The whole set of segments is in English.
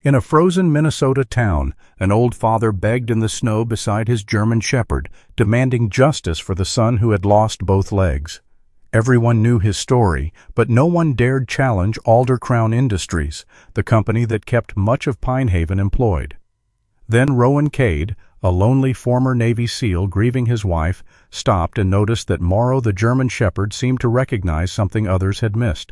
In a frozen Minnesota town, an old father begged in the snow beside his German shepherd, demanding justice for the son who had lost both legs. Everyone knew his story, but no one dared challenge Alder Crown Industries, the company that kept much of Pinehaven employed. Then Rowan Cade, a lonely former Navy SEAL grieving his wife, stopped and noticed that Morrow the German shepherd seemed to recognize something others had missed.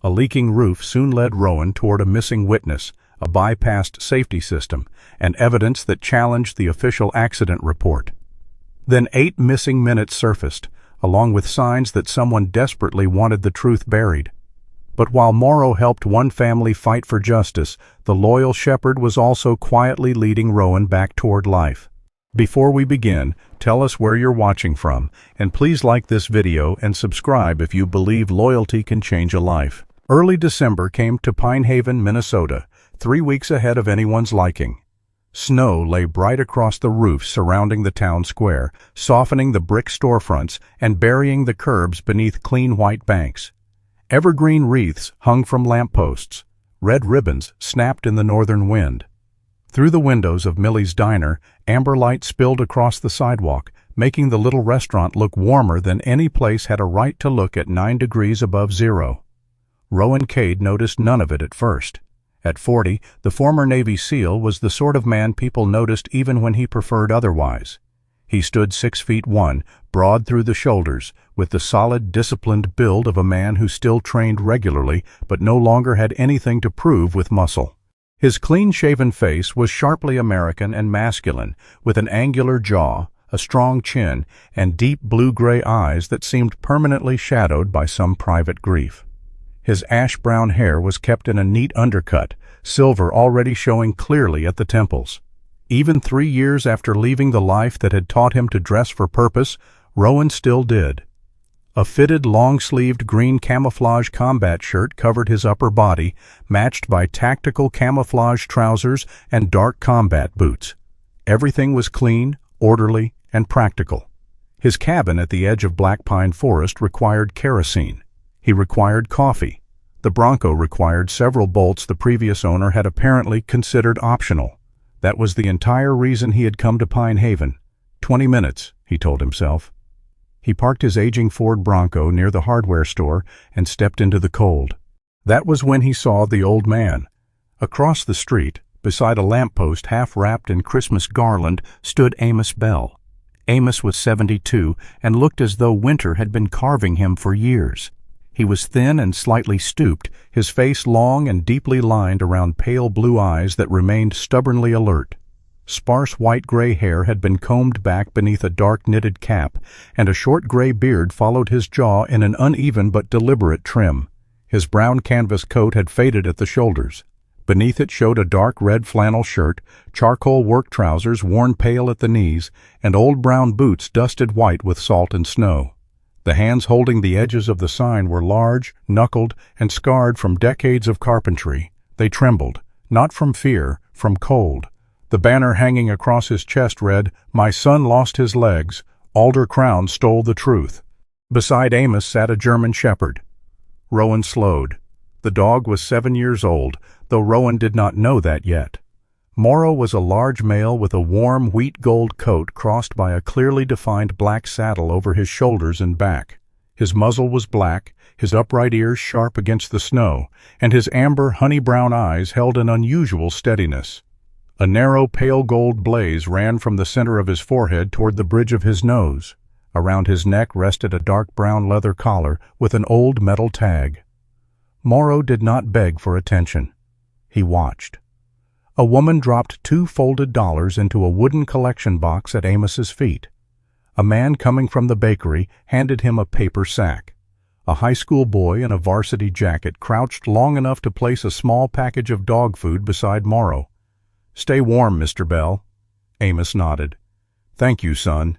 A leaking roof soon led Rowan toward a missing witness, a bypassed safety system, and evidence that challenged the official accident report. Then 8 missing minutes surfaced, along with signs that someone desperately wanted the truth buried. But while Morrow helped one family fight for justice, the loyal shepherd was also quietly leading Rowan back toward life. Before we begin, tell us where you're watching from, and please like this video and subscribe if you believe loyalty can change a life. Early December came to Pinehaven, Minnesota, 3 weeks ahead of anyone's liking. Snow lay bright across the roofs surrounding the town square, softening the brick storefronts and burying the curbs beneath clean white banks. Evergreen wreaths hung from lampposts. Red ribbons snapped in the northern wind. Through the windows of Millie's diner, amber light spilled across the sidewalk, making the little restaurant look warmer than any place had a right to look at 9 degrees above zero. Rowan Cade noticed none of it at first. At 40, the former Navy SEAL was the sort of man people noticed even when he preferred otherwise. He stood 6'1", broad through the shoulders, with the solid, disciplined build of a man who still trained regularly but no longer had anything to prove with muscle. His clean-shaven face was sharply American and masculine, with an angular jaw, a strong chin, and deep blue-gray eyes that seemed permanently shadowed by some private grief. His ash-brown hair was kept in a neat undercut, silver already showing clearly at the temples. Even 3 years after leaving the life that had taught him to dress for purpose, Rowan still did. A fitted, long-sleeved green camouflage combat shirt covered his upper body, matched by tactical camouflage trousers and dark combat boots. Everything was clean, orderly, and practical. His cabin at the edge of Black Pine Forest required kerosene. He required coffee. The Bronco required several bolts the previous owner had apparently considered optional. That was the entire reason he had come to Pinehaven. 20 minutes, he told himself. He parked his aging Ford Bronco near the hardware store and stepped into the cold. That was when he saw the old man. Across the street, beside a lamppost half wrapped in Christmas garland, stood Amos Bell. Amos was 72 and looked as though winter had been carving him for years. He was thin and slightly stooped, his face long and deeply lined around pale blue eyes that remained stubbornly alert. Sparse white-gray hair had been combed back beneath a dark knitted cap, and a short gray beard followed his jaw in an uneven but deliberate trim. His brown canvas coat had faded at the shoulders. Beneath it showed a dark red flannel shirt, charcoal work trousers worn pale at the knees, and old brown boots dusted white with salt and snow. The hands holding the edges of the sign were large, knuckled, and scarred from decades of carpentry. They trembled, not from fear, from cold. The banner hanging across his chest read, "My son lost his legs. Alder Crown stole the truth." Beside Amos sat a German shepherd. Rowan slowed. The dog was 7 years old, though Rowan did not know that yet. Morrow was a large male with a warm wheat-gold coat crossed by a clearly defined black saddle over his shoulders and back. His muzzle was black, his upright ears sharp against the snow, and his amber, honey-brown eyes held an unusual steadiness. A narrow, pale gold blaze ran from the center of his forehead toward the bridge of his nose. Around his neck rested a dark brown leather collar with an old metal tag. Morrow did not beg for attention. He watched. A woman dropped 2 folded dollars into a wooden collection box at Amos's feet. A man coming from the bakery handed him a paper sack. A high school boy in a varsity jacket crouched long enough to place a small package of dog food beside Morrow. "Stay warm, Mr. Bell." Amos nodded. "Thank you, son."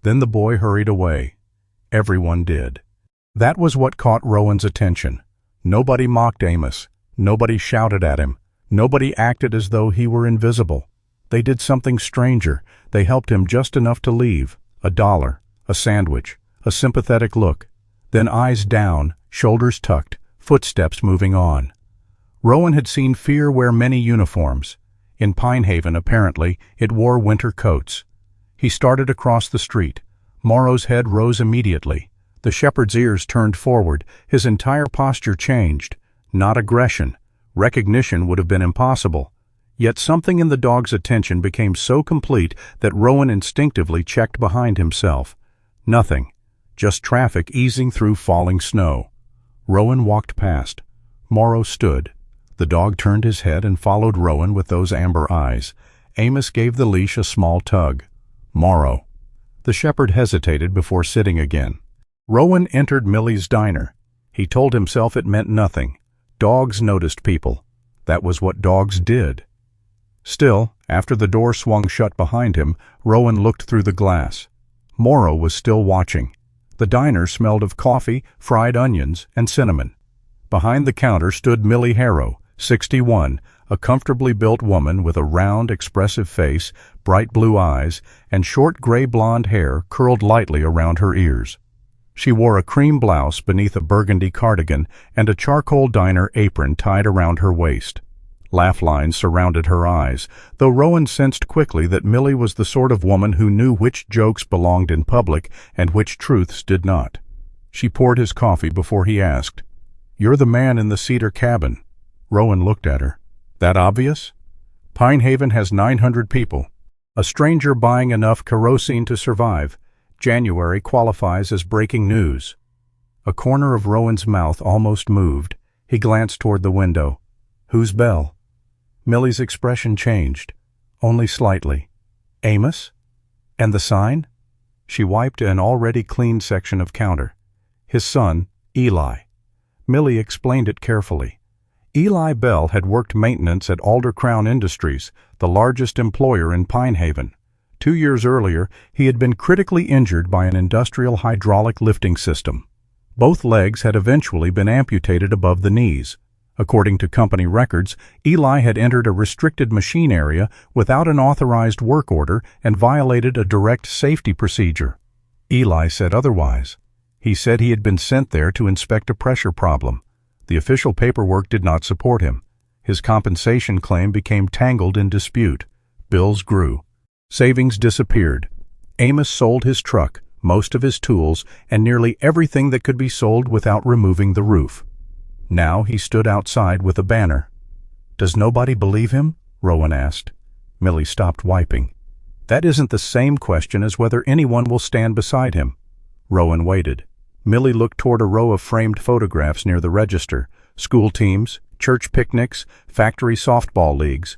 Then the boy hurried away. Everyone did. That was what caught Rowan's attention. Nobody mocked Amos. Nobody shouted at him. Nobody acted as though he were invisible. They did something stranger. They helped him just enough to leave. $1, a sandwich, a sympathetic look. Then eyes down, shoulders tucked, footsteps moving on. Rowan had seen fear wear many uniforms. In Pinehaven, apparently, it wore winter coats. He started across the street. Morrow's head rose immediately. The shepherd's ears turned forward. His entire posture changed. Not aggression. Recognition would have been impossible. Yet something in the dog's attention became so complete that Rowan instinctively checked behind himself. Nothing. Just traffic easing through falling snow. Rowan walked past. Morrow stood. The dog turned his head and followed Rowan with those amber eyes. Amos gave the leash a small tug. Morrow. The shepherd hesitated before sitting again. Rowan entered Millie's diner. He told himself it meant nothing. Dogs noticed people. That was what dogs did. Still, after the door swung shut behind him, Rowan looked through the glass. Morrow was still watching. The diner smelled of coffee, fried onions, and cinnamon. Behind the counter stood Millie Harrow, 61, a comfortably built woman with a round, expressive face, bright blue eyes, and short gray blonde hair curled lightly around her ears. She wore a cream blouse beneath a burgundy cardigan and a charcoal diner apron tied around her waist. Laugh lines surrounded her eyes, though Rowan sensed quickly that Millie was the sort of woman who knew which jokes belonged in public and which truths did not. She poured his coffee before he asked, "You're the man in the cedar cabin." Rowan looked at her. "That obvious? Pinehaven has 900 people. A stranger buying enough kerosene to survive. January qualifies as breaking news." A corner of Rowan's mouth almost moved. He glanced toward the window. "Who's Bell?" Millie's expression changed. Only slightly. "Amos? And the sign?" She wiped an already clean section of counter. "His son, Eli." Millie explained it carefully. Eli Bell had worked maintenance at Alder Crown Industries, the largest employer in Pinehaven. 2 years earlier, he had been critically injured by an industrial hydraulic lifting system. Both legs had eventually been amputated above the knees. According to company records, Eli had entered a restricted machine area without an authorized work order and violated a direct safety procedure. Eli said otherwise. He said he had been sent there to inspect a pressure problem. The official paperwork did not support him. His compensation claim became tangled in dispute. Bills grew. Savings disappeared. Amos sold his truck, most of his tools, and nearly everything that could be sold without removing the roof. Now he stood outside with a banner. "Does nobody believe him?" Rowan asked. Millie stopped wiping. "That isn't the same question as whether anyone will stand beside him." Rowan waited. Millie looked toward a row of framed photographs near the register. School teams, church picnics, factory softball leagues.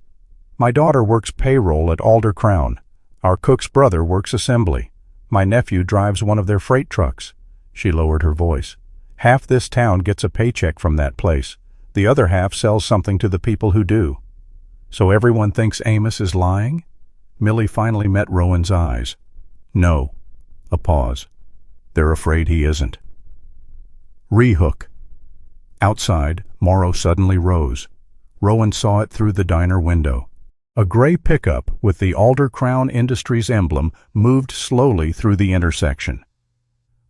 "My daughter works payroll at Alder Crown. Our cook's brother works assembly. My nephew drives one of their freight trucks." She lowered her voice. "Half this town gets a paycheck from that place. The other half sells something to the people who do." "So everyone thinks Amos is lying?" Millie finally met Rowan's eyes. "No." A pause. "They're afraid he isn't." Rehook. Outside, Morrow suddenly rose. Rowan saw it through the diner window. A gray pickup with the Alder Crown Industries emblem moved slowly through the intersection.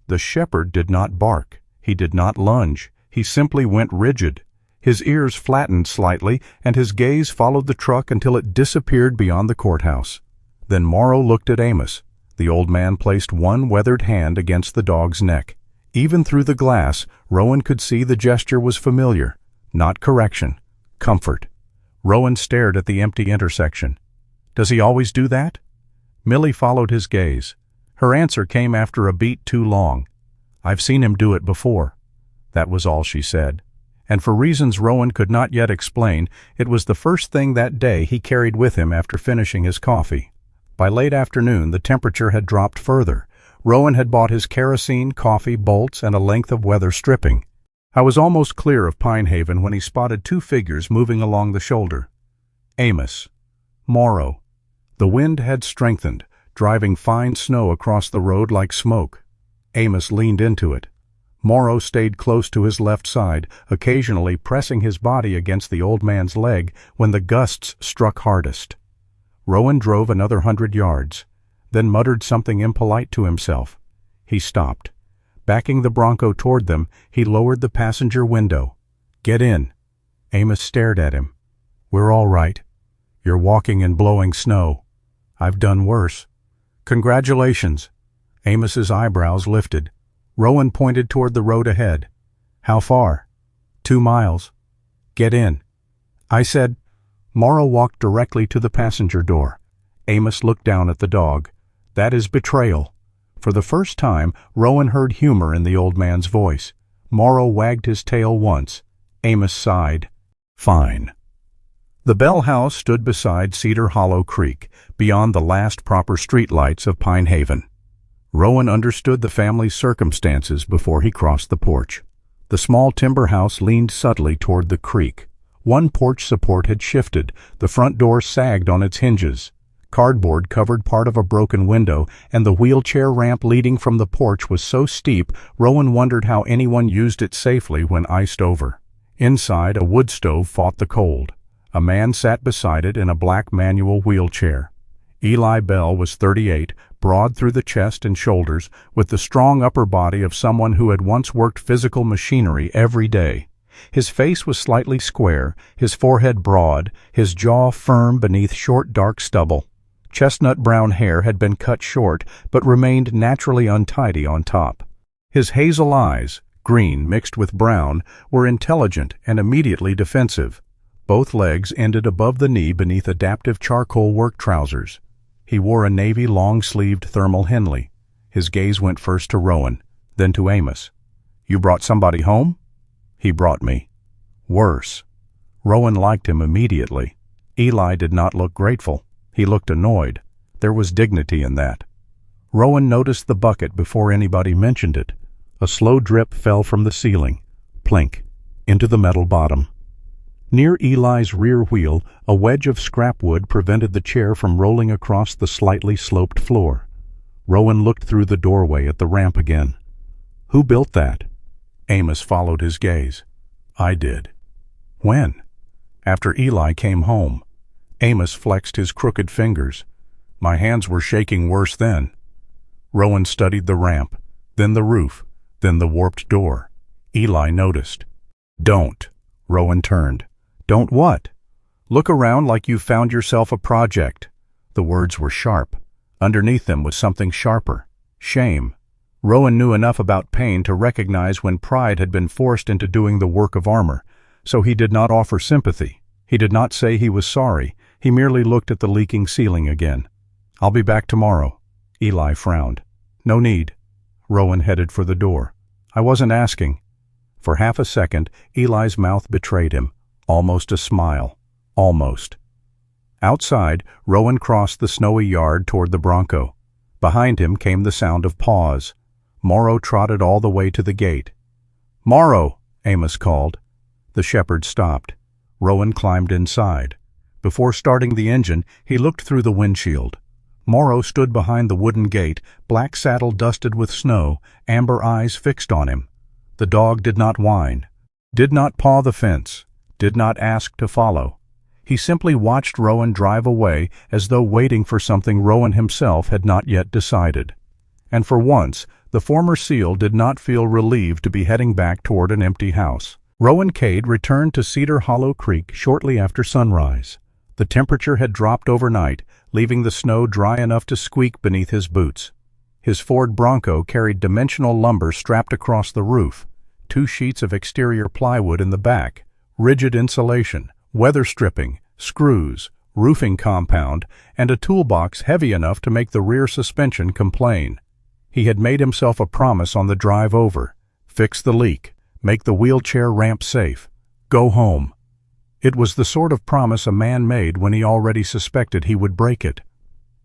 The shepherd did not bark. He did not lunge. He simply went rigid. His ears flattened slightly, and his gaze followed the truck until it disappeared beyond the courthouse. Then Morrow looked at Amos. The old man placed one weathered hand against the dog's neck. Even through the glass, Rowan could see the gesture was familiar. Not correction. Comfort. Rowan stared at the empty intersection. "Does he always do that?" Millie followed his gaze. Her answer came after a beat too long. "I've seen him do it before." That was all she said. And for reasons Rowan could not yet explain, it was the first thing that day he carried with him after finishing his coffee. By late afternoon, the temperature had dropped further. Rowan had bought his kerosene, coffee, bolts, and a length of weather stripping. I was almost clear of Pinehaven when he spotted 2 figures moving along the shoulder. Amos. Morrow. The wind had strengthened, driving fine snow across the road like smoke. Amos leaned into it. Morrow stayed close to his left side, occasionally pressing his body against the old man's leg when the gusts struck hardest. Rowan drove another 100 yards, then muttered something impolite to himself. He stopped. Backing the Bronco toward them, he lowered the passenger window. "Get in." Amos stared at him. "We're all right. You're walking in blowing snow. I've done worse." "Congratulations." Amos's eyebrows lifted. Rowan pointed toward the road ahead. "How far?" 2 miles. "Get in." I said. Morrow walked directly to the passenger door. Amos looked down at the dog. "That is betrayal." For the first time, Rowan heard humor in the old man's voice. Morrow wagged his tail once. Amos sighed. "Fine." The Bell house stood beside Cedar Hollow Creek, beyond the last proper streetlights of Pinehaven. Rowan understood the family's circumstances before he crossed the porch. The small timber house leaned subtly toward the creek. One porch support had shifted, the front door sagged on its hinges. Cardboard covered part of a broken window, and the wheelchair ramp leading from the porch was so steep, Rowan wondered how anyone used it safely when iced over. Inside, a wood stove fought the cold. A man sat beside it in a black manual wheelchair. Eli Bell was 38, broad through the chest and shoulders, with the strong upper body of someone who had once worked physical machinery every day. His face was slightly square, his forehead broad, his jaw firm beneath short dark stubble. Chestnut brown hair had been cut short, but remained naturally untidy on top. His hazel eyes, green mixed with brown, were intelligent and immediately defensive. Both legs ended above the knee beneath adaptive charcoal work trousers. He wore a navy long-sleeved thermal Henley. His gaze went first to Rowan, then to Amos. "You brought somebody home?" "He brought me." "Worse." Rowan liked him immediately. Eli did not look grateful. He looked annoyed. There was dignity in that. Rowan noticed the bucket before anybody mentioned it. A slow drip fell from the ceiling, plink, into the metal bottom. Near Eli's rear wheel, a wedge of scrap wood prevented the chair from rolling across the slightly sloped floor. Rowan looked through the doorway at the ramp again. "Who built that?" Amos followed his gaze. "I did." "When?" "After Eli came home." Amos flexed his crooked fingers. "My hands were shaking worse then." Rowan studied the ramp, then the roof, then the warped door. Eli noticed. "Don't." Rowan turned. "Don't what?" "Look around like you've found yourself a project." The words were sharp. Underneath them was something sharper. Shame. Rowan knew enough about pain to recognize when pride had been forced into doing the work of armor, so he did not offer sympathy. He did not say he was sorry. He merely looked at the leaking ceiling again. "I'll be back tomorrow." Eli frowned. "No need." Rowan headed for the door. "I wasn't asking." For half a second, Eli's mouth betrayed him. Almost a smile. Almost. Outside, Rowan crossed the snowy yard toward the Bronco. Behind him came the sound of paws. Morrow trotted all the way to the gate. "Morrow!" Amos called. The shepherd stopped. Rowan climbed inside. Before starting the engine, he looked through the windshield. Morrow stood behind the wooden gate, black saddle dusted with snow, amber eyes fixed on him. The dog did not whine, did not paw the fence, did not ask to follow. He simply watched Rowan drive away as though waiting for something Rowan himself had not yet decided. And for once, the former SEAL did not feel relieved to be heading back toward an empty house. Rowan Cade returned to Cedar Hollow Creek shortly after sunrise. The temperature had dropped overnight, leaving the snow dry enough to squeak beneath his boots. His Ford Bronco carried dimensional lumber strapped across the roof, 2 sheets of exterior plywood in the back, rigid insulation, weather stripping, screws, roofing compound, and a toolbox heavy enough to make the rear suspension complain. He had made himself a promise on the drive over: fix the leak, make the wheelchair ramp safe, go home. It was the sort of promise a man made when he already suspected he would break it.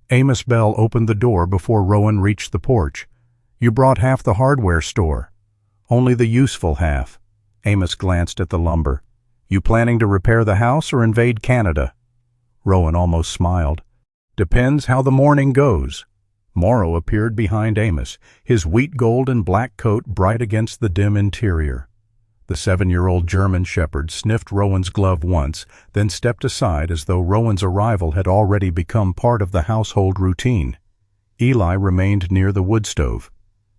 Amos Bell opened the door before Rowan reached the porch. "You brought half the hardware store." "Only the useful half." Amos glanced at the lumber. "You planning to repair the house or invade Canada?" Rowan almost smiled. "Depends how the morning goes." Morrow appeared behind Amos, his wheat gold and black coat bright against the dim interior. The 7-year-old German shepherd sniffed Rowan's glove once, then stepped aside as though Rowan's arrival had already become part of the household routine. Eli remained near the wood stove.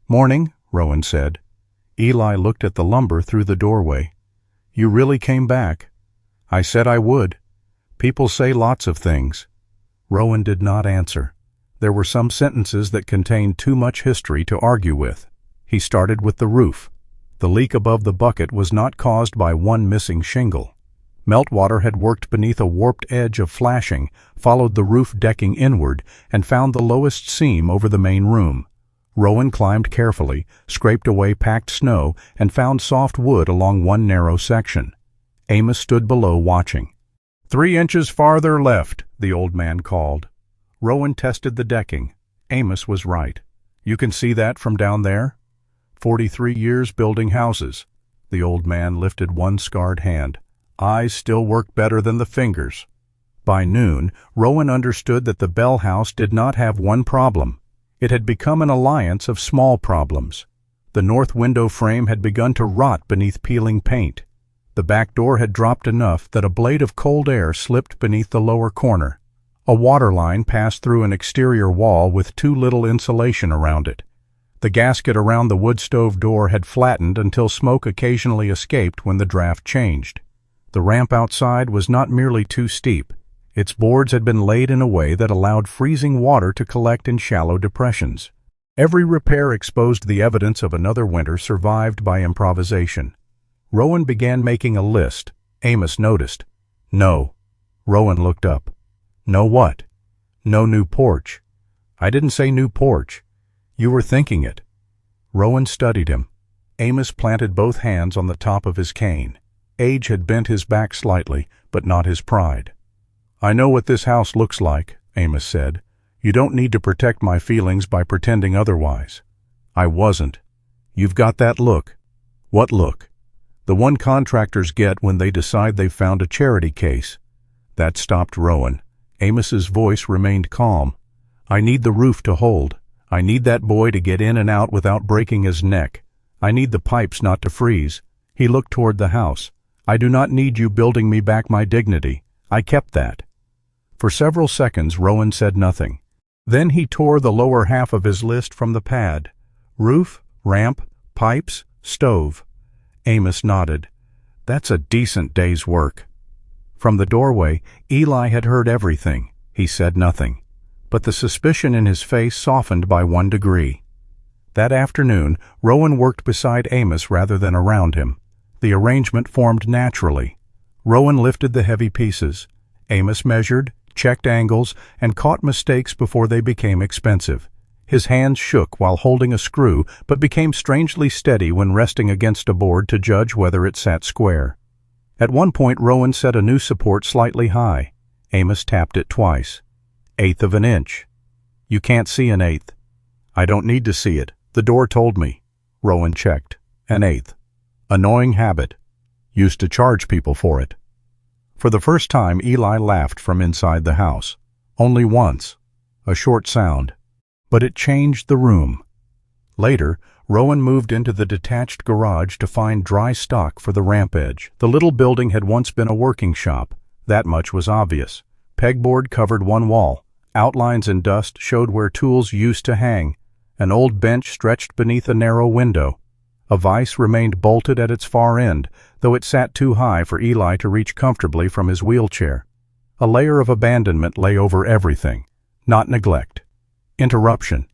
"Morning," Rowan said. Eli looked at the lumber through the doorway. "You really came back?" I said I would. People say lots of things. Rowan did not answer. There were some sentences that contained too much history to argue with. He started with the roof. The leak above the bucket was not caused by one missing shingle. Meltwater had worked beneath a warped edge of flashing, followed the roof decking inward, and found the lowest seam over the main room. Rowan climbed carefully, scraped away packed snow, and found soft wood along one narrow section. Amos stood below watching. 3 inches farther left, the old man called. Rowan tested the decking. Amos was right. You can see that from down there? 43 years building houses. The old man lifted one scarred hand. Eyes still work better than the fingers. By noon, Rowan understood that the Bell house did not have one problem. It had become an alliance of small problems. The north window frame had begun to rot beneath peeling paint. The back door had dropped enough that a blade of cold air slipped beneath the lower corner. A water line passed through an exterior wall with too little insulation around it. The gasket around the wood stove door had flattened until smoke occasionally escaped when the draft changed. The ramp outside was not merely too steep. Its boards had been laid in a way that allowed freezing water to collect in shallow depressions. Every repair exposed the evidence of another winter survived by improvisation. Rowan began making a list. Amos noticed. No. Rowan looked up. No what? No new porch. I didn't say new porch. You were thinking it. Rowan studied him. Amos planted both hands on the top of his cane. Age had bent his back slightly, but not his pride. I know what this house looks like, Amos said. You don't need to protect my feelings by pretending otherwise. I wasn't. You've got that look. What look? The one contractors get when they decide they've found a charity case. That stopped Rowan. Amos's voice remained calm. I need the roof to hold. I need that boy to get in and out without breaking his neck. I need the pipes not to freeze. He looked toward the house. I do not need you building me back my dignity. I kept that. For several seconds Rowan said nothing. Then he tore the lower half of his list from the pad. Roof, ramp, pipes, stove. Amos nodded. That's a decent day's work. From the doorway, Eli had heard everything. He said nothing. But the suspicion in his face softened by 1 degree. That afternoon, Rowan worked beside Amos rather than around him. The arrangement formed naturally. Rowan lifted the heavy pieces. Amos measured, checked angles, and caught mistakes before they became expensive. His hands shook while holding a screw, but became strangely steady when resting against a board to judge whether it sat square. At one point Rowan set a new support slightly high. Amos tapped it twice. 1/8 of an inch. You can't see 1/8. I don't need to see it. The door told me. Rowan checked. 1/8. Annoying habit. Used to charge people for it. For the first time Eli laughed from inside the house. Only once. A short sound. But it changed the room. Later, Rowan moved into the detached garage to find dry stock for the ramp edge. The little building had once been a working shop. That much was obvious. Pegboard covered one wall. Outlines and dust showed where tools used to hang. An old bench stretched beneath a narrow window. A vise remained bolted at its far end, though it sat too high for Eli to reach comfortably from his wheelchair. A layer of abandonment lay over everything, not neglect. Interruption.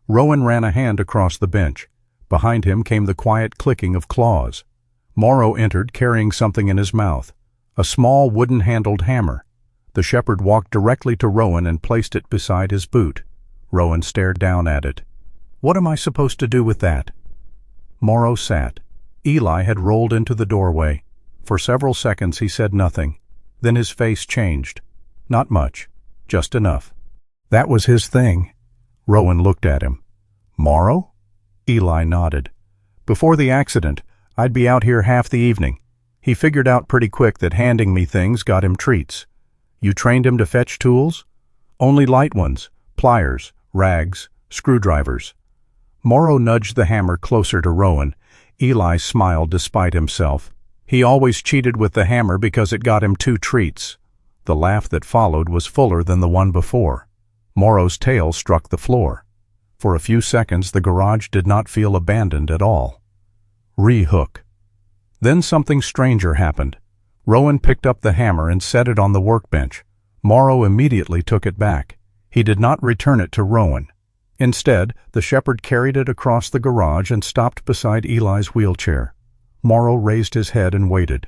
Rowan ran a hand across the bench. Behind him came the quiet clicking of claws. Morrow entered carrying something in his mouth, a small wooden-handled hammer. The shepherd walked directly to Rowan and placed it beside his boot. Rowan stared down at it. What am I supposed to do with that? Morrow sat. Eli had rolled into the doorway. For several seconds he said nothing. Then his face changed. Not much. Just enough. That was his thing. Rowan looked at him. Morrow? Eli nodded. Before the accident, I'd be out here half the evening. He figured out pretty quick that handing me things got him treats. You trained him to fetch tools? Only light ones. Pliers, rags, screwdrivers. Morrow nudged the hammer closer to Rowan. Eli smiled despite himself. He always cheated with the hammer because it got him 2 treats. The laugh that followed was fuller than the one before. Morrow's tail struck the floor. For a few seconds the garage did not feel abandoned at all. Re-hook. Then something stranger happened. Rowan picked up the hammer and set it on the workbench. Morrow immediately took it back. He did not return it to Rowan. Instead, the shepherd carried it across the garage and stopped beside Eli's wheelchair. Morrow raised his head and waited.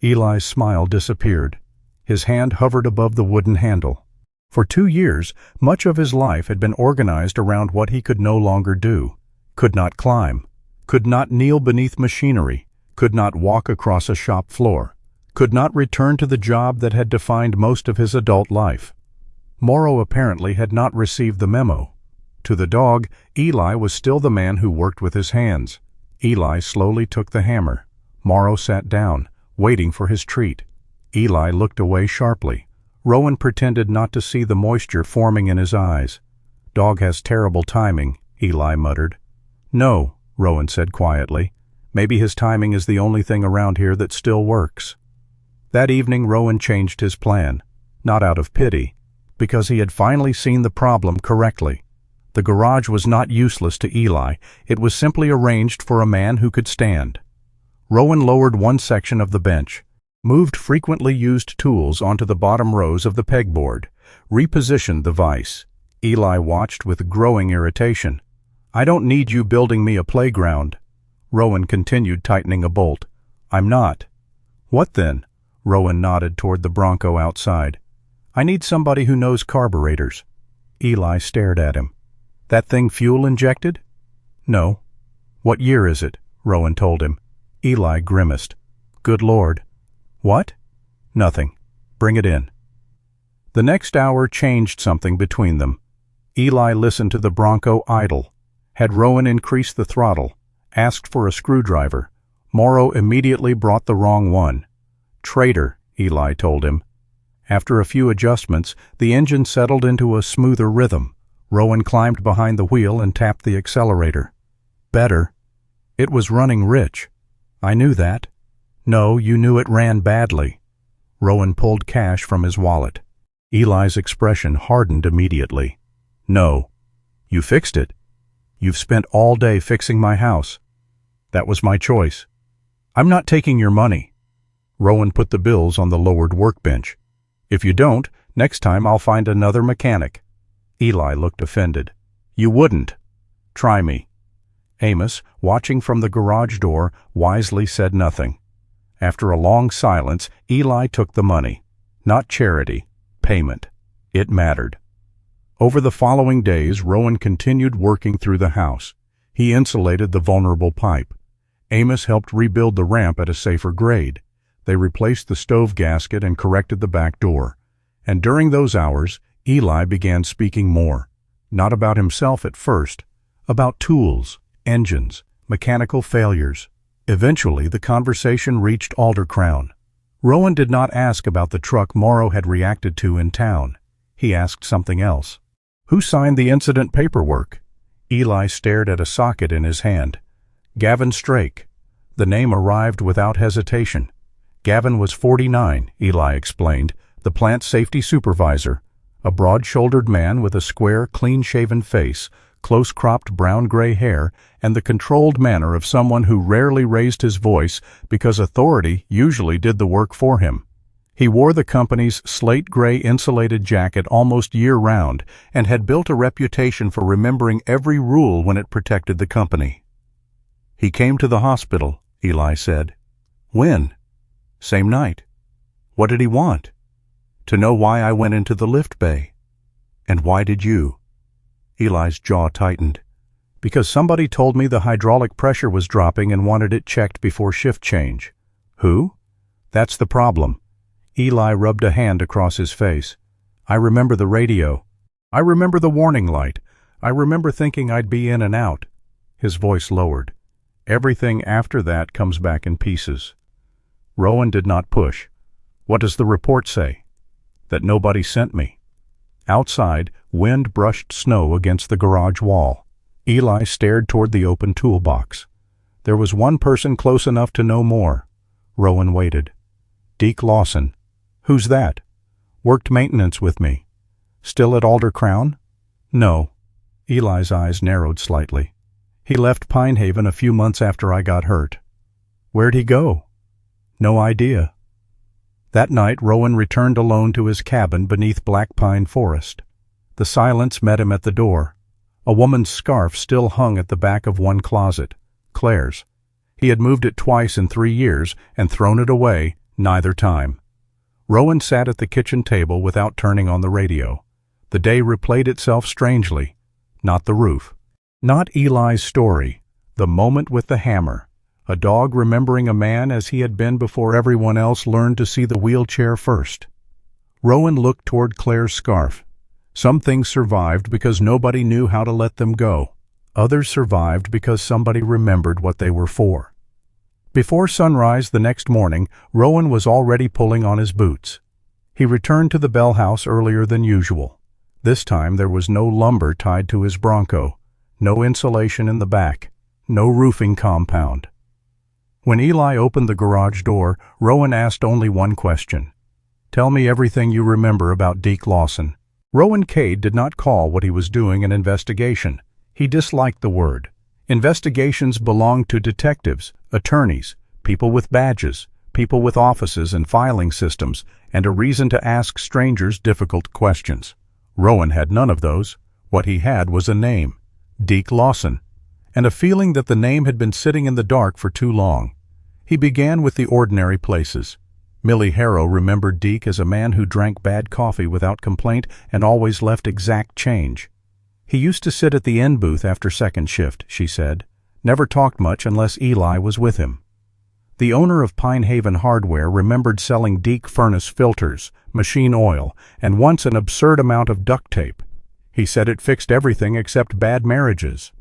Eli's smile disappeared. His hand hovered above the wooden handle. For 2 years, much of his life had been organized around what he could no longer do. Could not climb. Could not kneel beneath machinery. Could not walk across a shop floor. Could not return to the job that had defined most of his adult life. Morrow apparently had not received the memo. To the dog, Eli was still the man who worked with his hands. Eli slowly took the hammer. Morrow sat down, waiting for his treat. Eli looked away sharply. Rowan pretended not to see the moisture forming in his eyes. "Dog has terrible timing," Eli muttered. "No," Rowan said quietly. "Maybe his timing is the only thing around here that still works." That evening Rowan changed his plan, not out of pity, because he had finally seen the problem correctly. The garage was not useless to Eli, it was simply arranged for a man who could stand. Rowan lowered one section of the bench, moved frequently used tools onto the bottom rows of the pegboard, repositioned the vise. Eli watched with growing irritation. "I don't need you building me a playground." Rowan continued tightening a bolt. "I'm not." "What then?" Rowan nodded toward the Bronco outside. "I need somebody who knows carburetors." Eli stared at him. "That thing fuel injected?" "No." "What year is it?" Rowan told him. Eli grimaced. "Good Lord." "What?" "Nothing. Bring it in." The next hour changed something between them. Eli listened to the Bronco idle. Had Rowan increased the throttle, asked for a screwdriver, Morrow immediately brought the wrong one. "Traitor," Eli told him. After a few adjustments, the engine settled into a smoother rhythm. Rowan climbed behind the wheel and tapped the accelerator. "Better." "It was running rich." "I knew that." "No, you knew it ran badly." Rowan pulled cash from his wallet. Eli's expression hardened immediately. "No." "You fixed it." "You've spent all day fixing my house." "That was my choice." "I'm not taking your money." Rowan put the bills on the lowered workbench. "If you don't, next time I'll find another mechanic." Eli looked offended. "You wouldn't." "Try me." Amos, watching from the garage door, wisely said nothing. After a long silence, Eli took the money. Not charity, payment. It mattered. Over the following days, Rowan continued working through the house. He insulated the vulnerable pipe. Amos helped rebuild the ramp at a safer grade. They replaced the stove gasket and corrected the back door. And during those hours, Eli began speaking more. Not about himself at first, about tools, engines, mechanical failures. Eventually, the conversation reached Aldercrown. Rowan did not ask about the truck Morrow had reacted to in town. He asked something else. "Who signed the incident paperwork?" Eli stared at a socket in his hand. "Gavin Strake." The name arrived without hesitation. Gavin was 49, Eli explained, the plant safety supervisor, a broad-shouldered man with a square, clean-shaven face, close-cropped brown-gray hair, and the controlled manner of someone who rarely raised his voice because authority usually did the work for him. He wore the company's slate-gray insulated jacket almost year-round and had built a reputation for remembering every rule when it protected the company. "He came to the hospital," Eli said. "When?" "Same night." "What did he want?" "To know why I went into the lift bay." "And why did you?" Eli's jaw tightened. "Because somebody told me the hydraulic pressure was dropping and wanted it checked before shift change." "Who?" "That's the problem." Eli rubbed a hand across his face. "I remember the radio. I remember the warning light. I remember thinking I'd be in and out." His voice lowered. "Everything after that comes back in pieces." Rowan did not push. "What does the report say?" "That nobody sent me." Outside, wind brushed snow against the garage wall. Eli stared toward the open toolbox. There was one person close enough to know more. Rowan waited. "Deke Lawson." "Who's that?" "Worked maintenance with me." "Still at Aldercrown?" "No." Eli's eyes narrowed slightly. "He left Pinehaven a few months after I got hurt." "Where'd he go?" "No idea." That night Rowan returned alone to his cabin beneath Black Pine Forest. The silence met him at the door. A woman's scarf still hung at the back of one closet, Claire's. He had moved it twice in 3 years and thrown it away, neither time. Rowan sat at the kitchen table without turning on the radio. The day replayed itself strangely. Not the roof. Not Eli's story. The moment with the hammer. A dog remembering a man as he had been before everyone else learned to see the wheelchair first. Rowan looked toward Claire's scarf. Some things survived because nobody knew how to let them go. Others survived because somebody remembered what they were for. Before sunrise the next morning, Rowan was already pulling on his boots. He returned to the Bell house earlier than usual. This time there was no lumber tied to his Bronco, no insulation in the back, no roofing compound. When Eli opened the garage door, Rowan asked only one question. "Tell me everything you remember about Deke Lawson." Rowan Cade did not call what he was doing an investigation. He disliked the word. Investigations belonged to detectives, attorneys, people with badges, people with offices and filing systems, and a reason to ask strangers difficult questions. Rowan had none of those. What he had was a name, Deke Lawson, and a feeling that the name had been sitting in the dark for too long. He began with the ordinary places. Millie Harrow remembered Deke as a man who drank bad coffee without complaint and always left exact change. He used to sit at the inn booth after second shift, she said. Never talked much unless Eli was with him. The owner of Pinehaven Hardware remembered selling Deke furnace filters, machine oil, and once an absurd amount of duct tape. He said it fixed everything except bad marriages.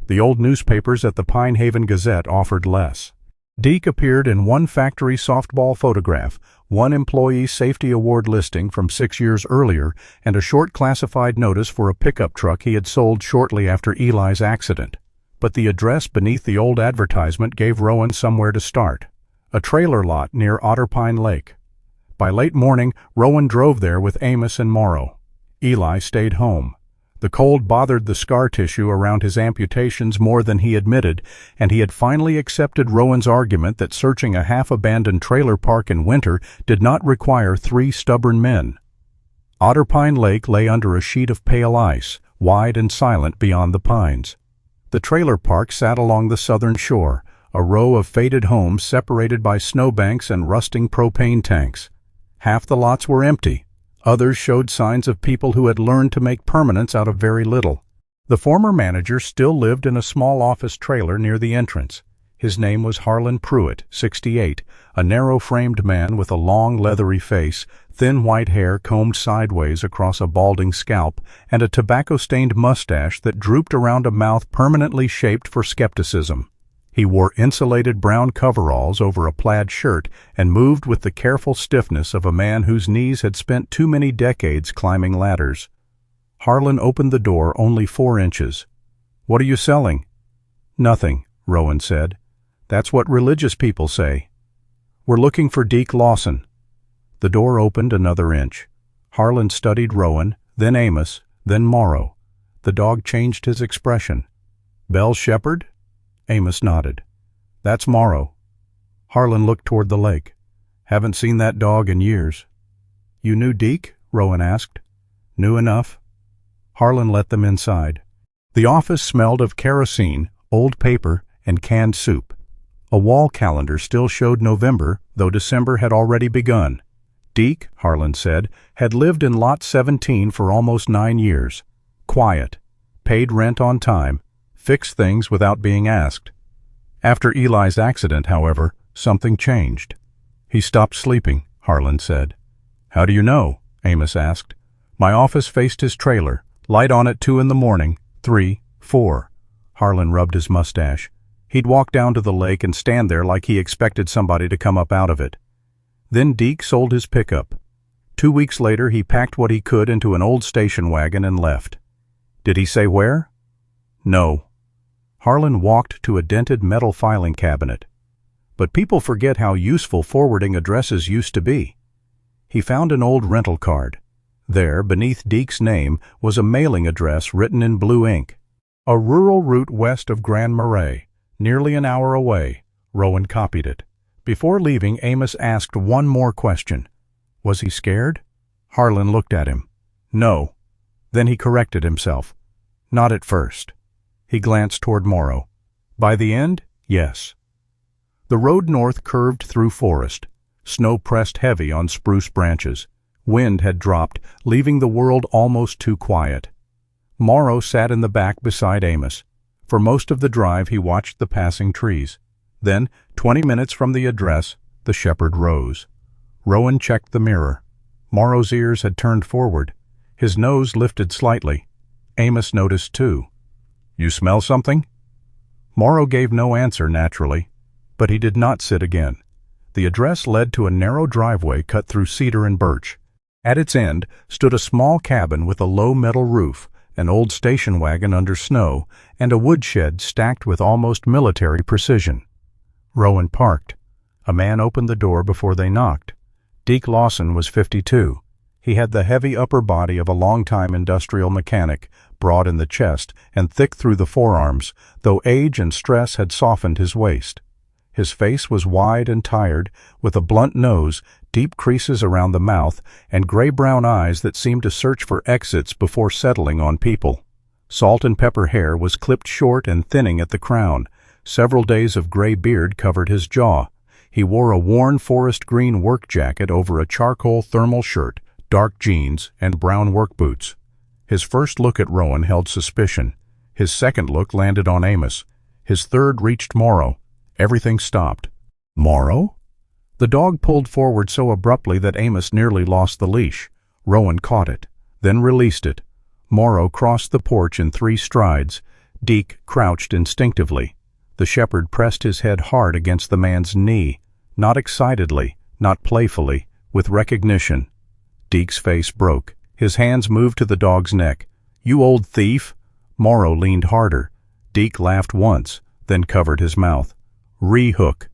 The old newspapers at the Pinehaven Gazette offered less. Deke appeared in one factory softball photograph, one employee safety award listing from 6 years earlier, and a short classified notice for a pickup truck he had sold shortly after Eli's accident. But the address beneath the old advertisement gave Rowan somewhere to start. A trailer lot near Otterpine Lake. By late morning, Rowan drove there with Amos and Morrow. Eli stayed home. The cold bothered the scar tissue around his amputations more than he admitted, and he had finally accepted Rowan's argument that searching a half-abandoned trailer park in winter did not require 3 stubborn men. Otterpine Lake lay under a sheet of pale ice, wide and silent beyond the pines. The trailer park sat along the southern shore, a row of faded homes separated by snowbanks and rusting propane tanks. Half the lots were empty. Others showed signs of people who had learned to make permanence out of very little. The former manager still lived in a small office trailer near the entrance. His name was Harlan Pruitt, 68, a narrow-framed man with a long, leathery face, thin white hair combed sideways across a balding scalp, and a tobacco-stained mustache that drooped around a mouth permanently shaped for skepticism. He wore insulated brown coveralls over a plaid shirt and moved with the careful stiffness of a man whose knees had spent too many decades climbing ladders. Harlan opened the door only 4 inches. "What are you selling?" "Nothing," Rowan said. "That's what religious people say." "We're looking for Deke Lawson." The door opened another inch. Harlan studied Rowan, then Amos, then Morrow. The dog changed his expression. "Bell Shepherd?" Amos nodded. "That's Morrow." Harlan looked toward the lake. "Haven't seen that dog in years." "You knew Deke?" Rowan asked. "Knew enough." Harlan let them inside. The office smelled of kerosene, old paper, and canned soup. A wall calendar still showed November, though December had already begun. Deke, Harlan said, had lived in Lot 17 for almost 9 years. Quiet. Paid rent on time. Fixed things without being asked. After Eli's accident, however, something changed. "He stopped sleeping," Harlan said. "How do you know?" Amos asked. "My office faced his trailer. Light on at 2 in the morning, 3, 4. Harlan rubbed his mustache. He'd walk down to the lake and stand there like he expected somebody to come up out of it. Then Deke sold his pickup. 2 weeks later he packed what he could into an old station wagon and left. Did he say where? No. Harlan walked to a dented metal filing cabinet. But people forget how useful forwarding addresses used to be. He found an old rental card. There, beneath Deke's name, was a mailing address written in blue ink. A rural route west of Grand Marais, nearly an hour away. Rowan copied it. Before leaving, Amos asked one more question. Was he scared? Harlan looked at him. No. Then he corrected himself. Not at first. He glanced toward Morrow. By the end, yes. The road north curved through forest. Snow pressed heavy on spruce branches. Wind had dropped, leaving the world almost too quiet. Morrow sat in the back beside Amos. For most of the drive he watched the passing trees. Then, 20 minutes from the address, the shepherd rose. Rowan checked the mirror. Morrow's ears had turned forward. His nose lifted slightly. Amos noticed too. You smell something? Morrow gave no answer naturally, but he did not sit again. The address led to a narrow driveway cut through cedar and birch. At its end stood a small cabin with a low metal roof, an old station wagon under snow, and a woodshed stacked with almost military precision. Rowan parked. A man opened the door before they knocked. Deke Lawson was 52. He had the heavy upper body of a long-time industrial mechanic, broad in the chest and thick through the forearms, though age and stress had softened his waist. His face was wide and tired, with a blunt nose, deep creases around the mouth, and gray-brown eyes that seemed to search for exits before settling on people. Salt and pepper hair was clipped short and thinning at the crown. Several days of gray beard covered his jaw. He wore a worn forest green work jacket over a charcoal thermal shirt, dark jeans, and brown work boots. His first look at Rowan held suspicion. His second look landed on Amos. His third reached Morrow. Everything stopped. Morrow? The dog pulled forward so abruptly that Amos nearly lost the leash. Rowan caught it, then released it. Morrow crossed the porch in 3 strides. Deke crouched instinctively. The shepherd pressed his head hard against the man's knee, not excitedly, not playfully, with recognition. Deke's face broke. His hands moved to the dog's neck. You old thief! Morrow leaned harder. Deke laughed once, then covered his mouth. Re-hook.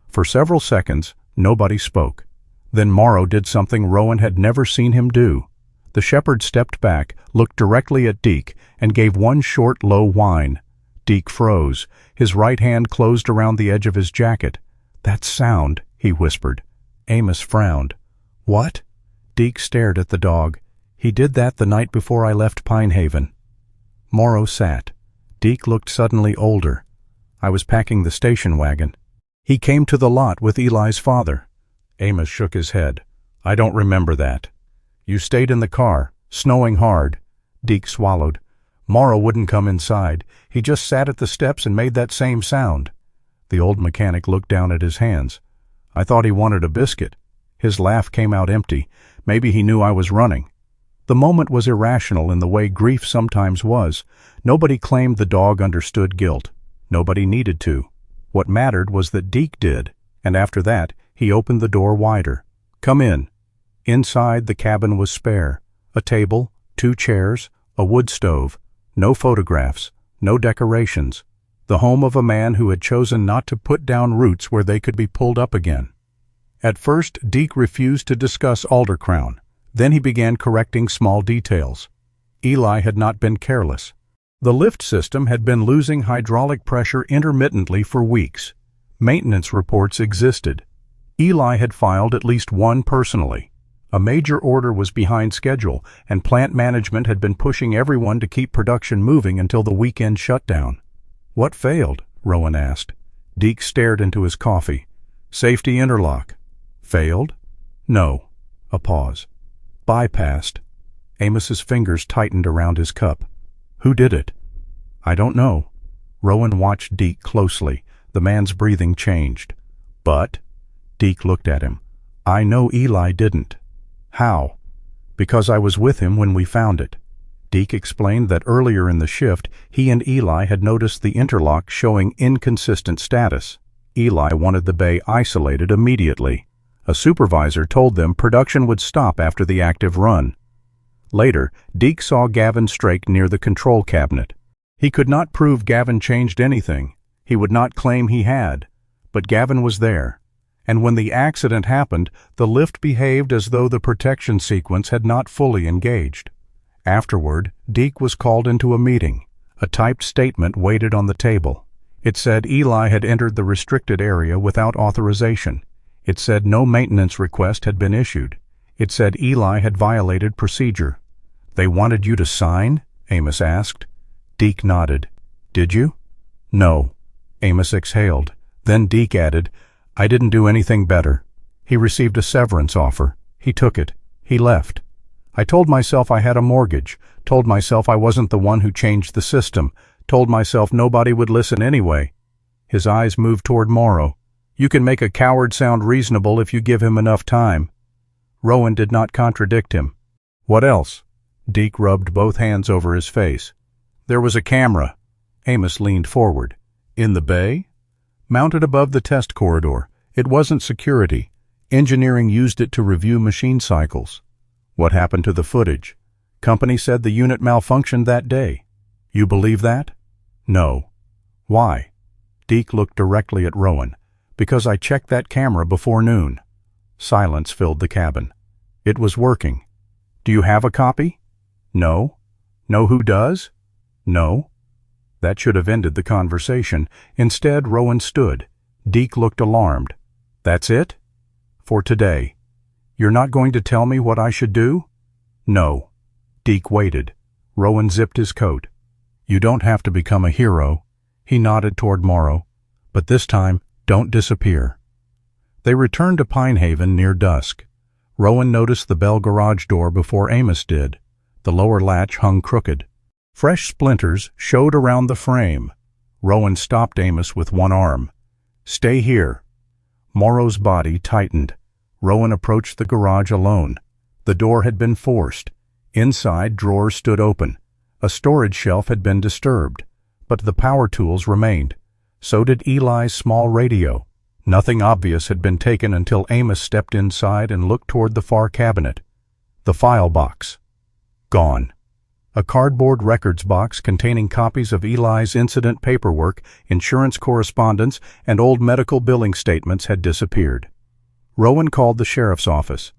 For several seconds, nobody spoke. Then Morrow did something Rowan had never seen him do. The shepherd stepped back, looked directly at Deke, and gave one short, low whine. Deke froze. His right hand closed around the edge of his jacket. That sound, he whispered. Amos frowned. What? Deke stared at the dog. He did that the night before I left Pinehaven. Morrow sat. Deke looked suddenly older. I was packing the station wagon. He came to the lot with Eli's father. Amos shook his head. I don't remember that. You stayed in the car, snowing hard. Deke swallowed. Morrow wouldn't come inside. He just sat at the steps and made that same sound. The old mechanic looked down at his hands. I thought he wanted a biscuit. His laugh came out empty. Maybe he knew I was running. The moment was irrational in the way grief sometimes was. Nobody claimed the dog understood guilt. Nobody needed to. What mattered was that Deke did, and after that, he opened the door wider. Come in. Inside, the cabin was spare. A table, 2 chairs, a wood stove. No photographs, no decorations. The home of a man who had chosen not to put down roots where they could be pulled up again. At first, Deke refused to discuss Aldercrown. Then he began correcting small details. Eli had not been careless. The lift system had been losing hydraulic pressure intermittently for weeks. Maintenance reports existed. Eli had filed at least one personally. A major order was behind schedule, and plant management had been pushing everyone to keep production moving until the weekend shutdown. What failed? Rowan asked. Deke stared into his coffee. Safety interlock. Failed? No. A pause. Bypassed. Amos's fingers tightened around his cup. Who did it? I don't know. Rowan watched Deke closely. The man's breathing changed. But? Deke looked at him. I know Eli didn't. How? Because I was with him when we found it. Deke explained that earlier in the shift, he and Eli had noticed the interlock showing inconsistent status. Eli wanted the bay isolated immediately. A supervisor told them production would stop after the active run. Later, Deke saw Gavin Strake near the control cabinet. He could not prove Gavin changed anything. He would not claim he had. But Gavin was there. And when the accident happened, the lift behaved as though the protection sequence had not fully engaged. Afterward, Deke was called into a meeting. A typed statement waited on the table. It said Eli had entered the restricted area without authorization. It said no maintenance request had been issued. It said Eli had violated procedure. "They wanted you to sign?" Amos asked. Deke nodded. "Did you?" "No." Amos exhaled. Then Deke added, "I didn't do anything better. He received a severance offer. He took it. He left. I told myself I had a mortgage, told myself I wasn't the one who changed the system, told myself nobody would listen anyway." His eyes moved toward Morrow. "You can make a coward sound reasonable if you give him enough time." Rowan did not contradict him. "What else?" Deke rubbed both hands over his face. "There was a camera." Amos leaned forward. "In the bay?" "Mounted above the test corridor. It wasn't security. Engineering used it to review machine cycles." "What happened to the footage?" "Company said the unit malfunctioned that day." "You believe that?" "No." "Why?" Deke looked directly at Rowan. "Because I checked that camera before noon." Silence filled the cabin. "It was working." "Do you have a copy?" "No." "Know who does?" "No." That should have ended the conversation. Instead, Rowan stood. Deke looked alarmed. "That's it?" "For today." "You're not going to tell me what I should do?" "No." Deke waited. Rowan zipped his coat. "You don't have to become a hero." He nodded toward Morrow. "But this time, don't disappear." They returned to Pinehaven near dusk. Rowan noticed the Bell garage door before Amos did. The lower latch hung crooked. Fresh splinters showed around the frame. Rowan stopped Amos with one arm. "Stay here." Morrow's body tightened. Rowan approached the garage alone. The door had been forced. Inside, drawers stood open. A storage shelf had been disturbed. But the power tools remained. So did Eli's small radio. Nothing obvious had been taken until Amos stepped inside and looked toward the far cabinet. The file box. Gone. A cardboard records box containing copies of Eli's incident paperwork, insurance correspondence, and old medical billing statements had disappeared. Rowan called the sheriff's office.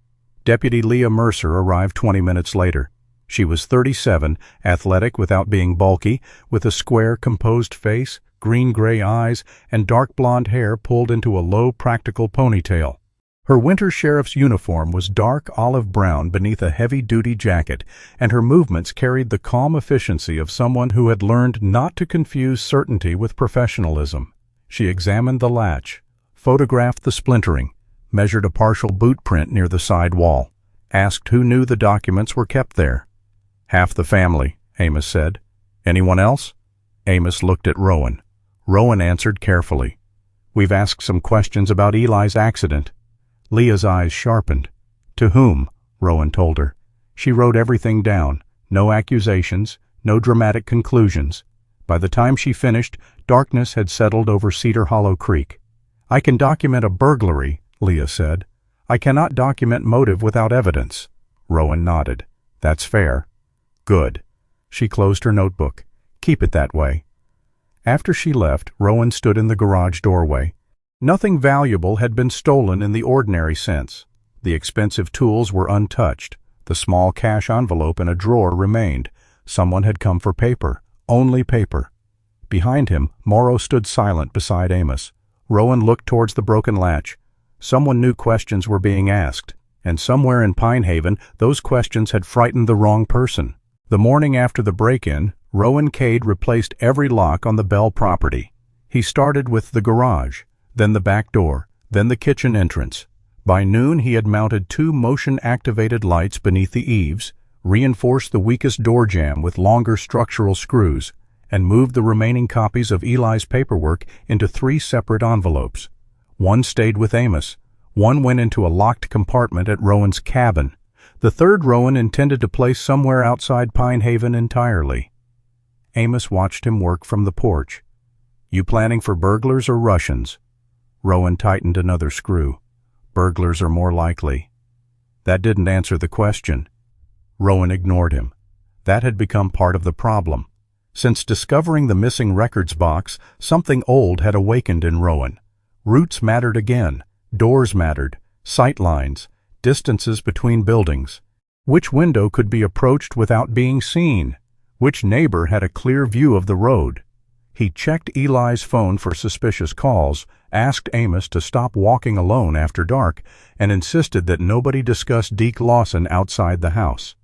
Deputy Leah Mercer arrived 20 minutes later. She was 37, athletic without being bulky, with a square, composed face, green-gray eyes, and dark blonde hair pulled into a low, practical ponytail. Her winter sheriff's uniform was dark olive brown beneath a heavy-duty jacket, and her movements carried the calm efficiency of someone who had learned not to confuse certainty with professionalism. She examined the latch, photographed the splintering, measured a partial boot print near the side wall, asked who knew the documents were kept there. "Half the family," Amos said. "Anyone else?" Amos looked at Rowan. Rowan answered carefully. "We've asked some questions about Eli's accident." Leah's eyes sharpened. "To whom?" Rowan told her. She wrote everything down. No accusations, no dramatic conclusions. By the time she finished, darkness had settled over Cedar Hollow Creek. "I can document a burglary," Leah said. "I cannot document motive without evidence." Rowan nodded. "That's fair." "Good." She closed her notebook. "Keep it that way." After she left, Rowan stood in the garage doorway. Nothing valuable had been stolen in the ordinary sense. The expensive tools were untouched. The small cash envelope in a drawer remained. Someone had come for paper. Only paper. Behind him, Morrow stood silent beside Amos. Rowan looked towards the broken latch. Someone knew questions were being asked, and somewhere in Pinehaven, those questions had frightened the wrong person. The morning after the break-in, Rowan Cade replaced every lock on the Bell property. He started with the garage, then the back door, then the kitchen entrance. By noon he had mounted 2 motion-activated lights beneath the eaves, reinforced the weakest door jamb with longer structural screws, and moved the remaining copies of Eli's paperwork into 3 separate envelopes. One stayed with Amos. One went into a locked compartment at Rowan's cabin. The third Rowan intended to place somewhere outside Pinehaven entirely. Amos watched him work from the porch. "You planning for burglars or Russians?" Rowan tightened another screw. "Burglars are more likely." That didn't answer the question. Rowan ignored him. That had become part of the problem. Since discovering the missing records box, something old had awakened in Rowan. Roots mattered again. Doors mattered. Sight lines. Distances between buildings. Which window could be approached without being seen? Which neighbor had a clear view of the road? He checked Eli's phone for suspicious calls, asked Amos to stop walking alone after dark, and insisted that nobody discuss Deke Lawson outside the house.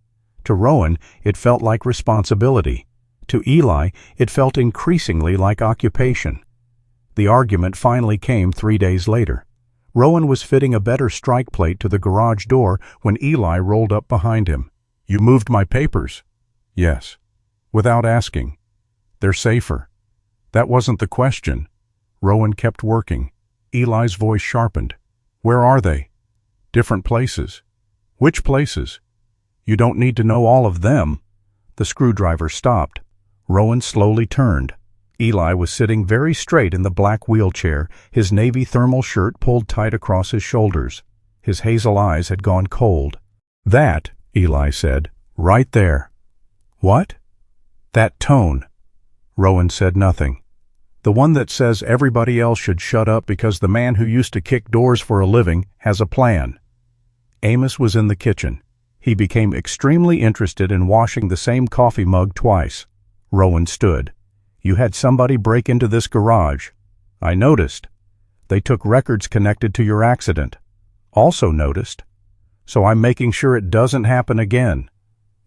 To Rowan, it felt like responsibility. To Eli, it felt increasingly like occupation. The argument finally came 3 days later. Rowan was fitting a better strike plate to the garage door when Eli rolled up behind him. "You moved my papers." "Yes." "Without asking." "They're safer." "That wasn't the question." Rowan kept working. Eli's voice sharpened. "Where are they?" "Different places." "Which places?" "You don't need to know all of them." The screwdriver stopped. Rowan slowly turned. Eli was sitting very straight in the black wheelchair, his navy thermal shirt pulled tight across his shoulders. His hazel eyes had gone cold. "That," Eli said, "right there." "What?" "That tone." Rowan said nothing. "The one that says everybody else should shut up because the man who used to kick doors for a living has a plan." Amos was in the kitchen. He became extremely interested in washing the same coffee mug twice. Rowan stood. "You had somebody break into this garage." "I noticed." "They took records connected to your accident." "Also noticed." "So I'm making sure it doesn't happen again."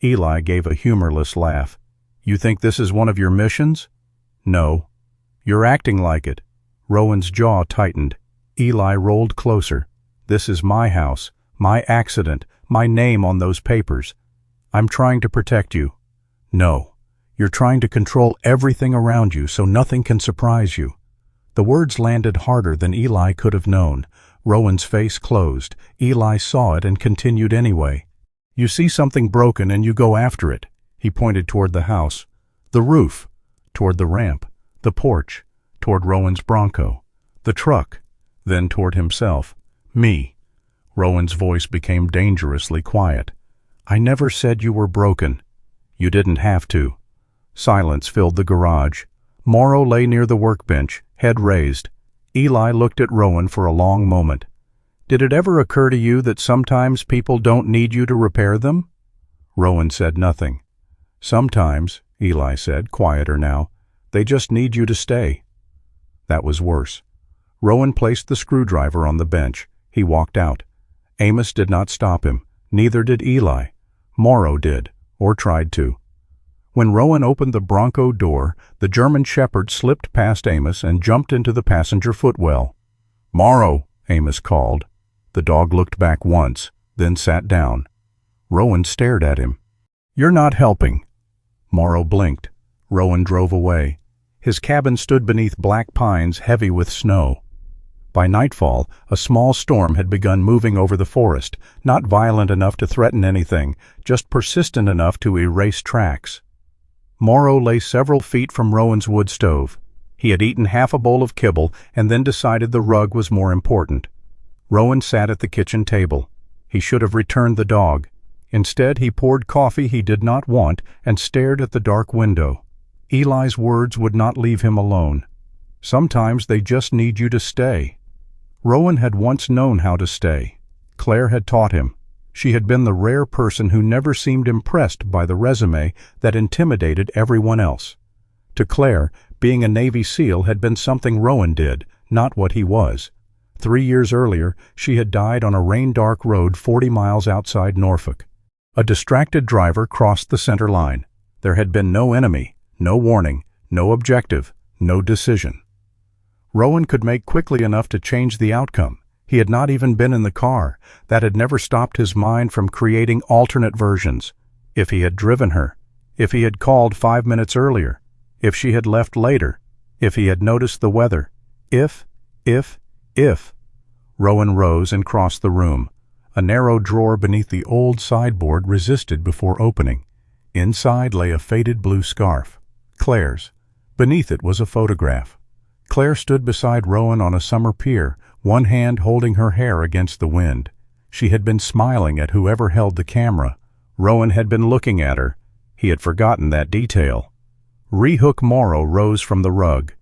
Eli gave a humorless laugh. "You think this is one of your missions?" "No." "You're acting like it." Rowan's jaw tightened. Eli rolled closer. "This is my house, my accident, my name on those papers. I'm trying to protect you." "No. You're trying to control everything around you so nothing can surprise you." The words landed harder than Eli could have known. Rowan's face closed. Eli saw it and continued anyway. "You see something broken and you go after it." He pointed toward the house. "The roof." Toward the ramp. The porch. Toward Rowan's Bronco. The truck. Then toward himself. "Me." Rowan's voice became dangerously quiet. "I never said you were broken." "You didn't have to." Silence filled the garage. Morrow lay near the workbench, head raised. Eli looked at Rowan for a long moment. "Did it ever occur to you that sometimes people don't need you to repair them?" Rowan said nothing. "Sometimes," Eli said, quieter now, "they just need you to stay." That was worse. Rowan placed the screwdriver on the bench. He walked out. Amos did not stop him. Neither did Eli. Morrow did, or tried to. When Rowan opened the Bronco door, the German shepherd slipped past Amos and jumped into the passenger footwell. "Morrow," Amos called. The dog looked back once, then sat down. Rowan stared at him. "You're not helping." Morrow blinked. Rowan drove away. His cabin stood beneath black pines heavy with snow. By nightfall, a small storm had begun moving over the forest, not violent enough to threaten anything, just persistent enough to erase tracks. Morrow lay several feet from Rowan's wood stove. He had eaten half a bowl of kibble and then decided the rug was more important. Rowan sat at the kitchen table. He should have returned the dog. Instead, he poured coffee he did not want and stared at the dark window. Eli's words would not leave him alone. Sometimes they just need you to stay. Rowan had once known how to stay. Claire had taught him. She had been the rare person who never seemed impressed by the resume that intimidated everyone else. To Claire, being a Navy SEAL had been something Rowan did, not what he was. 3 years earlier, she had died on a rain-dark road 40 miles outside Norfolk. A distracted driver crossed the center line. There had been no enemy, no warning, no objective, no decision. Rowan could make quickly enough to change the outcome. He had not even been in the car. That had never stopped his mind from creating alternate versions. If he had driven her, if he had called 5 minutes earlier, if she had left later, if he had noticed the weather, if. Rowan rose and crossed the room. A narrow drawer beneath the old sideboard resisted before opening. Inside lay a faded blue scarf. Claire's. Beneath it was a photograph. Claire stood beside Rowan on a summer pier, one hand holding her hair against the wind. She had been smiling at whoever held the camera. Rowan had been looking at her. He had forgotten that detail. Rehook Morrow rose from the rug.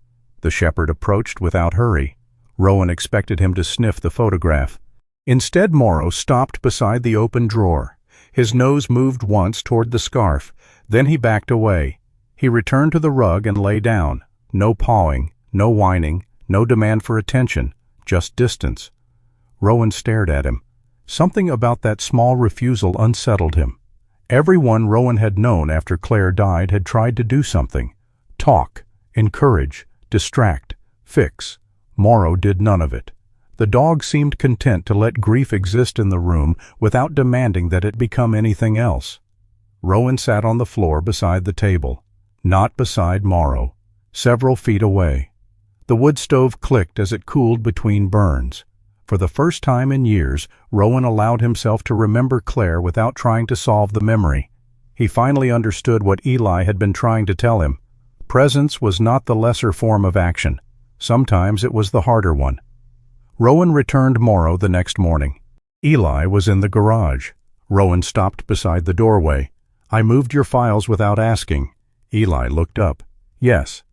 The shepherd approached without hurry. Rowan expected him to sniff the photograph. Instead, Morrow stopped beside the open drawer. His nose moved once toward the scarf. Then he backed away. He returned to the rug and lay down. No pawing, no whining, no demand for attention, just distance. Rowan stared at him. Something about that small refusal unsettled him. Everyone Rowan had known after Claire died had tried to do something. Talk, encourage, distract, fix. Morrow did none of it. The dog seemed content to let grief exist in the room without demanding that it become anything else. Rowan sat on the floor beside the table, not beside Morrow, several feet away. The wood stove clicked as it cooled between burns. For the first time in years, Rowan allowed himself to remember Claire without trying to solve the memory. He finally understood what Eli had been trying to tell him. Presence was not the lesser form of action. Sometimes it was the harder one. Rowan returned Morrow the next morning. Eli was in the garage. Rowan stopped beside the doorway. "I moved your files without asking." Eli looked up. "Yes."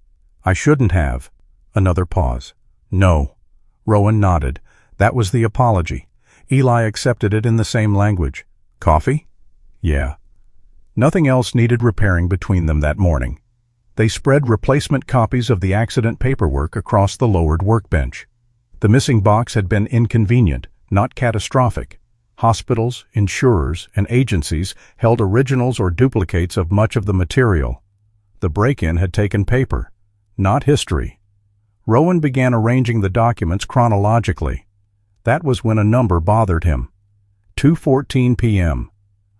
"I shouldn't have." Another pause. "No." Rowan nodded. That was the apology. Eli accepted it in the same language. "Coffee?" "Yeah." Nothing else needed repairing between them that morning. They spread replacement copies of the accident paperwork across the lowered workbench. The missing box had been inconvenient, not catastrophic. Hospitals, insurers, and agencies held originals or duplicates of much of the material. The break-in had taken paper, not history. Rowan began arranging the documents chronologically. That was when a number bothered him. 2:14 p.m.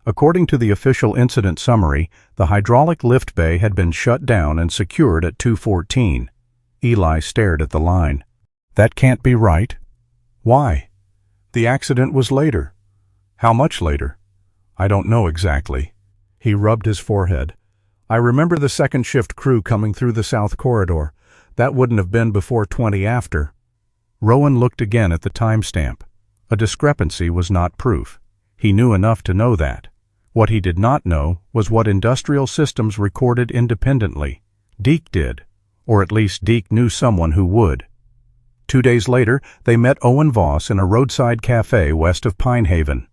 According to the official incident summary, the hydraulic lift bay had been shut down and secured at 2:14. Eli stared at the line. "That can't be right." "Why?" "The accident was later." "How much later?" "I don't know exactly." He rubbed his forehead. "I remember the second shift crew coming through the south corridor. That wouldn't have been before 20 after. Rowan looked again at the timestamp. A discrepancy was not proof. He knew enough to know that. What he did not know was what industrial systems recorded independently. Deke did, or at least Deke knew someone who would. 2 days later, they met Owen Voss in a roadside cafe west of Pinehaven.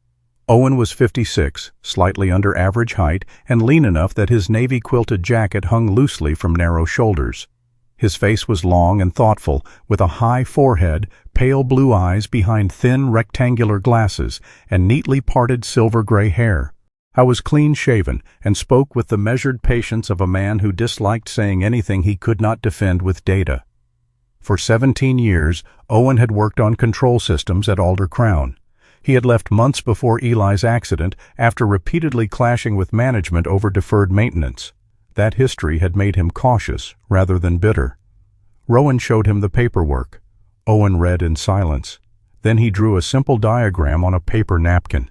Owen was 56, slightly under average height, and lean enough that his navy quilted jacket hung loosely from narrow shoulders. His face was long and thoughtful, with a high forehead, pale blue eyes behind thin rectangular glasses, and neatly parted silver-gray hair. I was clean-shaven and spoke with the measured patience of a man who disliked saying anything he could not defend with data. For 17 years, Owen had worked on control systems at Alder Crown. He had left months before Eli's accident after repeatedly clashing with management over deferred maintenance. That history had made him cautious rather than bitter. Rowan showed him the paperwork. Owen read in silence. Then he drew a simple diagram on a paper napkin.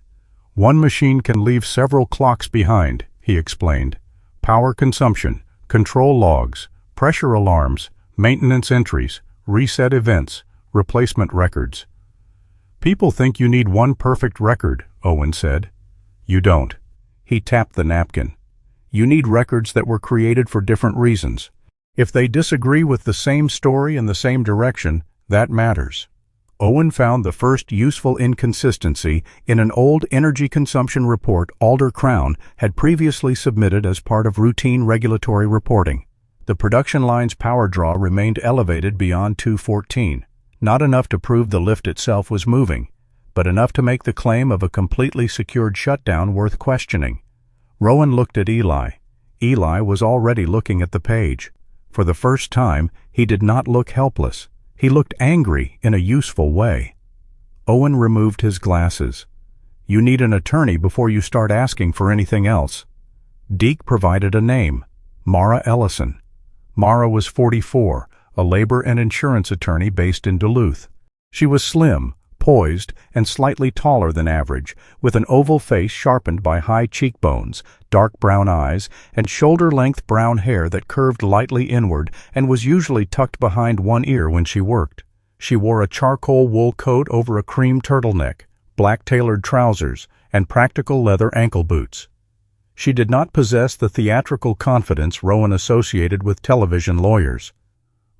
"One machine can leave several clocks behind," he explained. "Power consumption, control logs, pressure alarms, maintenance entries, reset events, replacement records." "People think you need one perfect record," Owen said. "You don't." He tapped the napkin. "You need records that were created for different reasons. If they disagree with the same story in the same direction, that matters." Owen found the first useful inconsistency in an old energy consumption report Alder Crown had previously submitted as part of routine regulatory reporting. The production line's power draw remained elevated beyond 214, not enough to prove the lift itself was moving, but enough to make the claim of a completely secured shutdown worth questioning. Rowan looked at Eli. Eli was already looking at the page. For the first time, he did not look helpless. He looked angry in a useful way. Owen removed his glasses. "You need an attorney before you start asking for anything else." Deke provided a name, Mara Ellison. Mara was 44, a labor and insurance attorney based in Duluth. She was slim, poised, and slightly taller than average, with an oval face sharpened by high cheekbones, dark brown eyes, and shoulder-length brown hair that curved lightly inward and was usually tucked behind one ear when she worked. She wore a charcoal wool coat over a cream turtleneck, black tailored trousers, and practical leather ankle boots. She did not possess the theatrical confidence Rowan associated with television lawyers.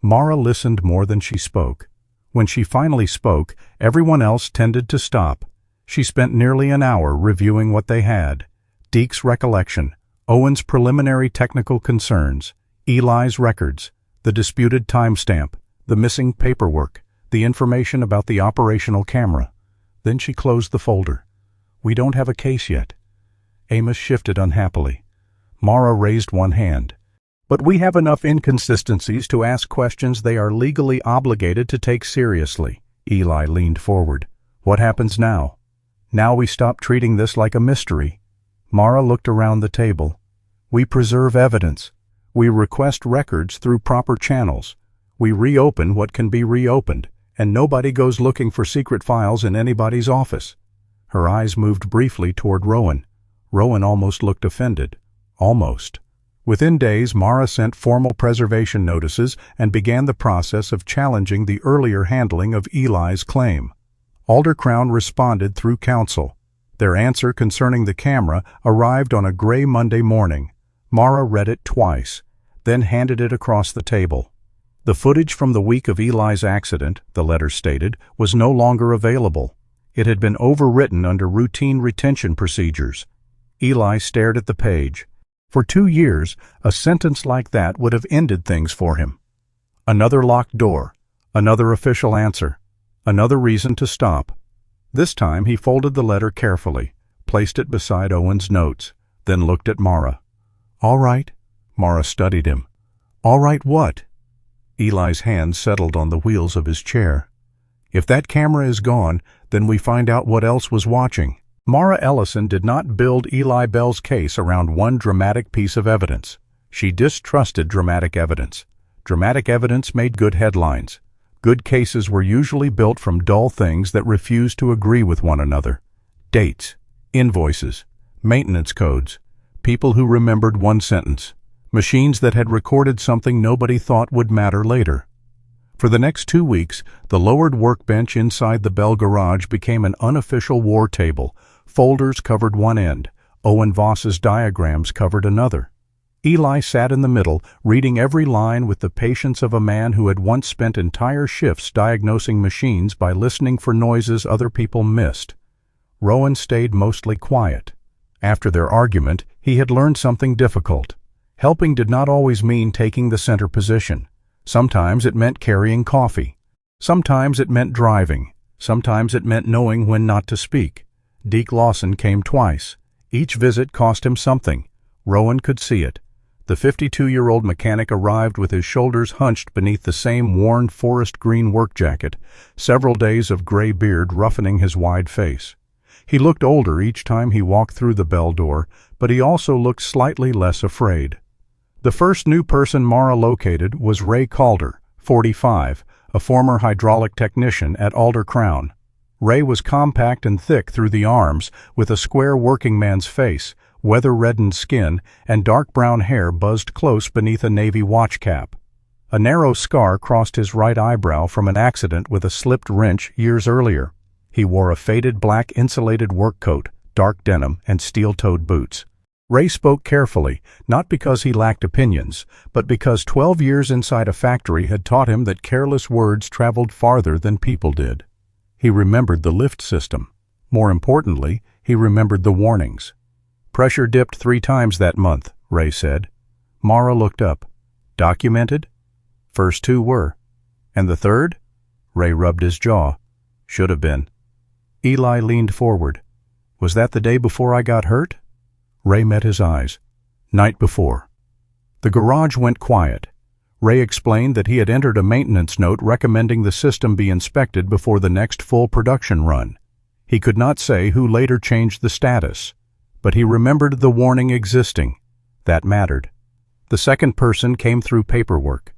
Mara listened more than she spoke. When she finally spoke, everyone else tended to stop. She spent nearly an hour reviewing what they had: Deke's recollection, Owen's preliminary technical concerns, Eli's records, The disputed timestamp, the missing paperwork, the information about the operational camera. Then she closed the folder. We don't have a case yet. Amos shifted unhappily. Morrow raised one hand. But we have enough inconsistencies to ask questions they are legally obligated to take seriously. Eli leaned forward. What happens now? Now we stop treating this like a mystery. Morrow looked around the table. We preserve evidence. We request records through proper channels. We reopen what can be reopened, and nobody goes looking for secret files in anybody's office. Her eyes moved briefly toward Rowan. Rowan almost looked offended. Almost. Within days, Mara sent formal preservation notices and began the process of challenging the earlier handling of Eli's claim. Alder Crown responded through counsel. Their answer concerning the camera arrived on a gray Monday morning. Mara read it twice, then handed it across the table. The footage from the week of Eli's accident, the letter stated, was no longer available. It had been overwritten under routine retention procedures. Eli stared at the page. For 2 years, a sentence like that would have ended things for him. Another locked door, another official answer, another reason to stop. This time he folded the letter carefully, placed it beside Owen's notes, then looked at Mara. All right. Mara studied him. All right what? Eli's hand settled on the wheels of his chair. If that camera is gone, then we find out what else was watching. Mara Ellison did not build Eli Bell's case around one dramatic piece of evidence. She distrusted dramatic evidence. Dramatic evidence made good headlines. Good cases were usually built from dull things that refused to agree with one another. Dates, invoices, maintenance codes, people who remembered one sentence, machines that had recorded something nobody thought would matter later. For the next 2 weeks, the lowered workbench inside the Bell garage became an unofficial war table. Folders covered one end. Owen Voss's diagrams covered another. Eli sat in the middle, reading every line with the patience of a man who had once spent entire shifts diagnosing machines by listening for noises other people missed. Rowan stayed mostly quiet. After their argument, he had learned something difficult. Helping did not always mean taking the center position. Sometimes it meant carrying coffee. Sometimes it meant driving. Sometimes it meant knowing when not to speak. Deke Lawson came twice. Each visit cost him something. Rowan could see it. The 52-year-old mechanic arrived with his shoulders hunched beneath the same worn forest green work jacket, several days of gray beard roughening his wide face. He looked older each time he walked through the Bell door, but he also looked slightly less afraid. The first new person Mara located was Ray Calder, 45, a former hydraulic technician at Alder Crown. Ray was compact and thick through the arms, with a square working man's face, weather-reddened skin, and dark brown hair buzzed close beneath a navy watch cap. A narrow scar crossed his right eyebrow from an accident with a slipped wrench years earlier. He wore a faded black insulated work coat, dark denim, and steel-toed boots. Ray spoke carefully, not because he lacked opinions, but because 12 years inside a factory had taught him that careless words traveled farther than people did. He remembered the lift system. More importantly, he remembered the warnings. Pressure dipped 3 times that month, Ray said. Mara looked up. Documented? First 2 were. And the third? Ray rubbed his jaw. Should have been. Eli leaned forward. Was that the day before I got hurt? Ray met his eyes. Night before. The garage went quiet. Ray explained that he had entered a maintenance note recommending the system be inspected before the next full production run. He could not say who later changed the status, but he remembered the warning existing. That mattered. The second person came through paperwork.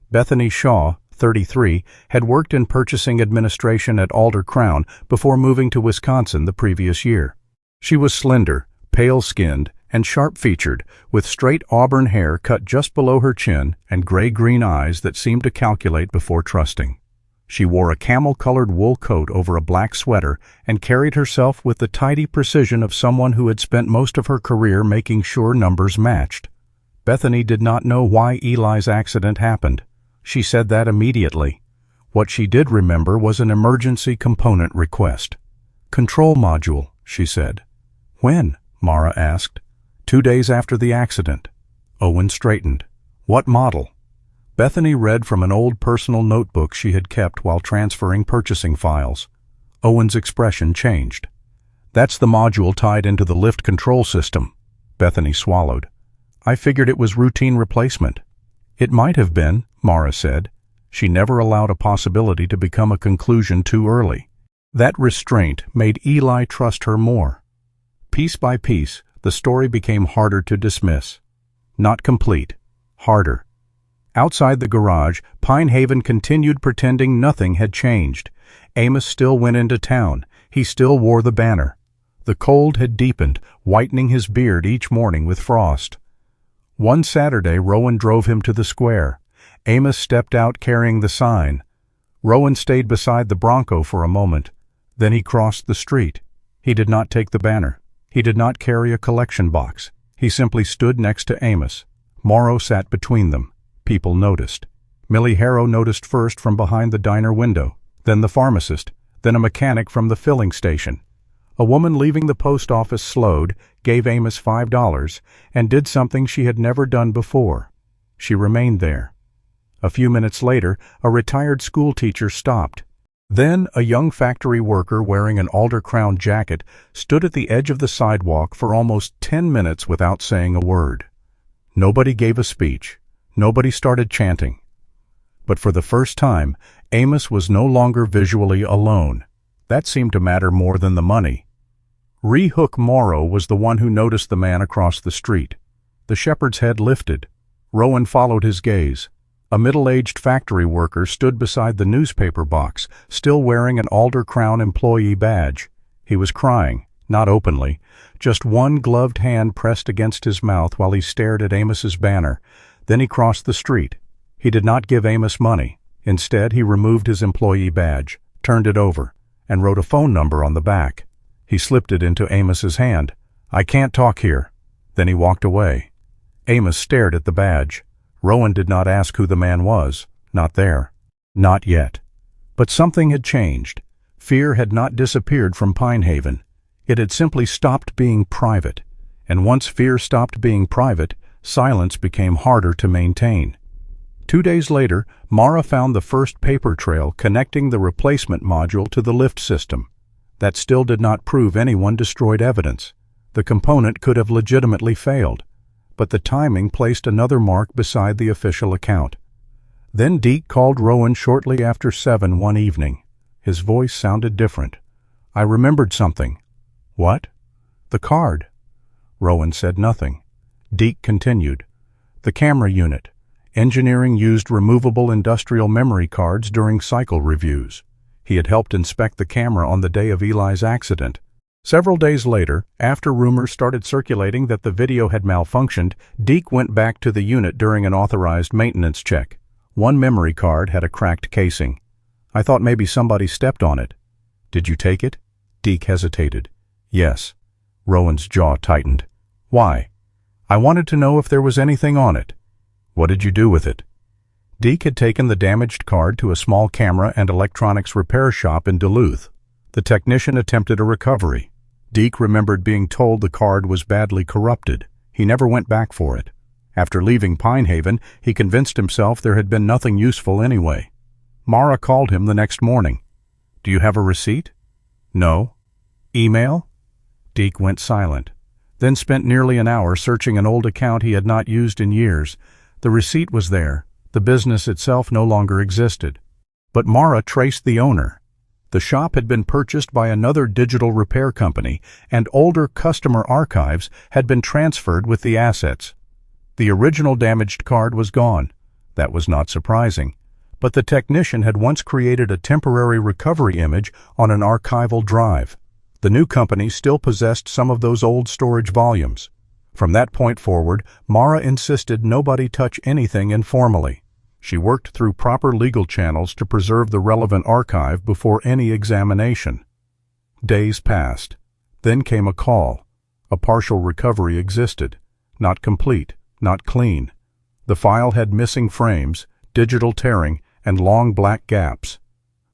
Bethany Shaw, 33, had worked in purchasing administration at Alder Crown before moving to Wisconsin the previous year. She was slender, pale-skinned, and sharp-featured, with straight auburn hair cut just below her chin and gray-green eyes that seemed to calculate before trusting. She wore a camel-colored wool coat over a black sweater and carried herself with the tidy precision of someone who had spent most of her career making sure numbers matched. Bethany did not know why Eli's accident happened. She said that immediately. What she did remember was an emergency component request. "Control module," she said. "When?" Mara asked. 2 days after the accident. Owen straightened. "What model?" Bethany read from an old personal notebook she had kept while transferring purchasing files. Owen's expression changed. "That's the module tied into the lift control system." Bethany swallowed. "I figured it was routine replacement." "It might have been," Mara said. She never allowed a possibility to become a conclusion too early. That restraint made Eli trust her more. Piece by piece, the story became harder to dismiss. Not complete. Harder. Outside the garage, Pinehaven continued pretending nothing had changed. Amos still went into town. He still wore the banner. The cold had deepened, whitening his beard each morning with frost. One Saturday, Rowan drove him to the square. Amos stepped out carrying the sign. Rowan stayed beside the Bronco for a moment. Then he crossed the street. He did not take the banner. He did not carry a collection box. He simply stood next to Amos. Morrow sat between them. People noticed. Millie Harrow noticed first from behind the diner window, then the pharmacist, then a mechanic from the filling station. A woman leaving the post office slowed, gave Amos $5, and did something she had never done before. She remained there. A few minutes later, a retired schoolteacher stopped. Then a young factory worker wearing an alder-crown jacket stood at the edge of the sidewalk for almost 10 minutes without saying a word. Nobody gave a speech. Nobody started chanting. But for the first time, Amos was no longer visually alone. That seemed to matter more than the money. Hook Morrow was the one who noticed the man across the street. The shepherd's head lifted. Rowan followed his gaze. A middle-aged factory worker stood beside the newspaper box, still wearing an Alder Crown employee badge. He was crying, not openly, just one gloved hand pressed against his mouth while he stared at Amos's banner. Then he crossed the street. He did not give Amos money. Instead, he removed his employee badge, turned it over, and wrote a phone number on the back. He slipped it into Amos's hand. "I can't talk here." Then he walked away. Amos stared at the badge. Rowan did not ask who the man was. Not there. Not yet. But something had changed. Fear had not disappeared from Pinehaven. It had simply stopped being private. And once fear stopped being private, silence became harder to maintain. 2 days later, Mara found the first paper trail connecting the replacement module to the lift system. That still did not prove anyone destroyed evidence. The component could have legitimately failed. But the timing placed another mark beside the official account. Then Deke called Rowan shortly after 7 one evening. His voice sounded different. "I remembered something." "What?" "The card." Rowan said nothing. Deke continued. "The camera unit. Engineering used removable industrial memory cards during cycle reviews. He had helped inspect the camera on the day of Eli's accident. Several days later, after rumors started circulating that the video had malfunctioned, Deke went back to the unit during an authorized maintenance check. One memory card had a cracked casing. "I thought maybe somebody stepped on it." "Did you take it?" Deke hesitated. "Yes." Rowan's jaw tightened. "Why?" "I wanted to know if there was anything on it." "What did you do with it?" Deke had taken the damaged card to a small camera and electronics repair shop in Duluth. The technician attempted a recovery. Deke remembered being told the card was badly corrupted. He never went back for it. After leaving Pinehaven, he convinced himself there had been nothing useful anyway. Mara called him the next morning. "Do you have a receipt?" "No." "Email?" Deke went silent, then spent nearly an hour searching an old account he had not used in years. The receipt was there. The business itself no longer existed. But Mara traced the owner. The shop had been purchased by another digital repair company, and older customer archives had been transferred with the assets. The original damaged card was gone. That was not surprising. But the technician had once created a temporary recovery image on an archival drive. The new company still possessed some of those old storage volumes. From that point forward, Mara insisted nobody touch anything informally. She worked through proper legal channels to preserve the relevant archive before any examination. Days passed. Then came a call. A partial recovery existed. Not complete, not clean. The file had missing frames, digital tearing, and long black gaps.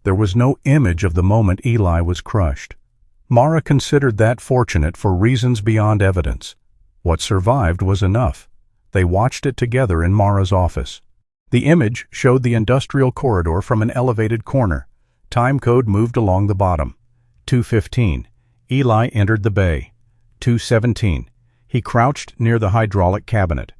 There was no image of the moment Eli was crushed. Mara considered that fortunate for reasons beyond evidence. What survived was enough. They watched it together in Mara's office. The image showed the industrial corridor from an elevated corner. Time code moved along the bottom. 2:15. Eli entered the bay. 2:17. He crouched near the hydraulic cabinet.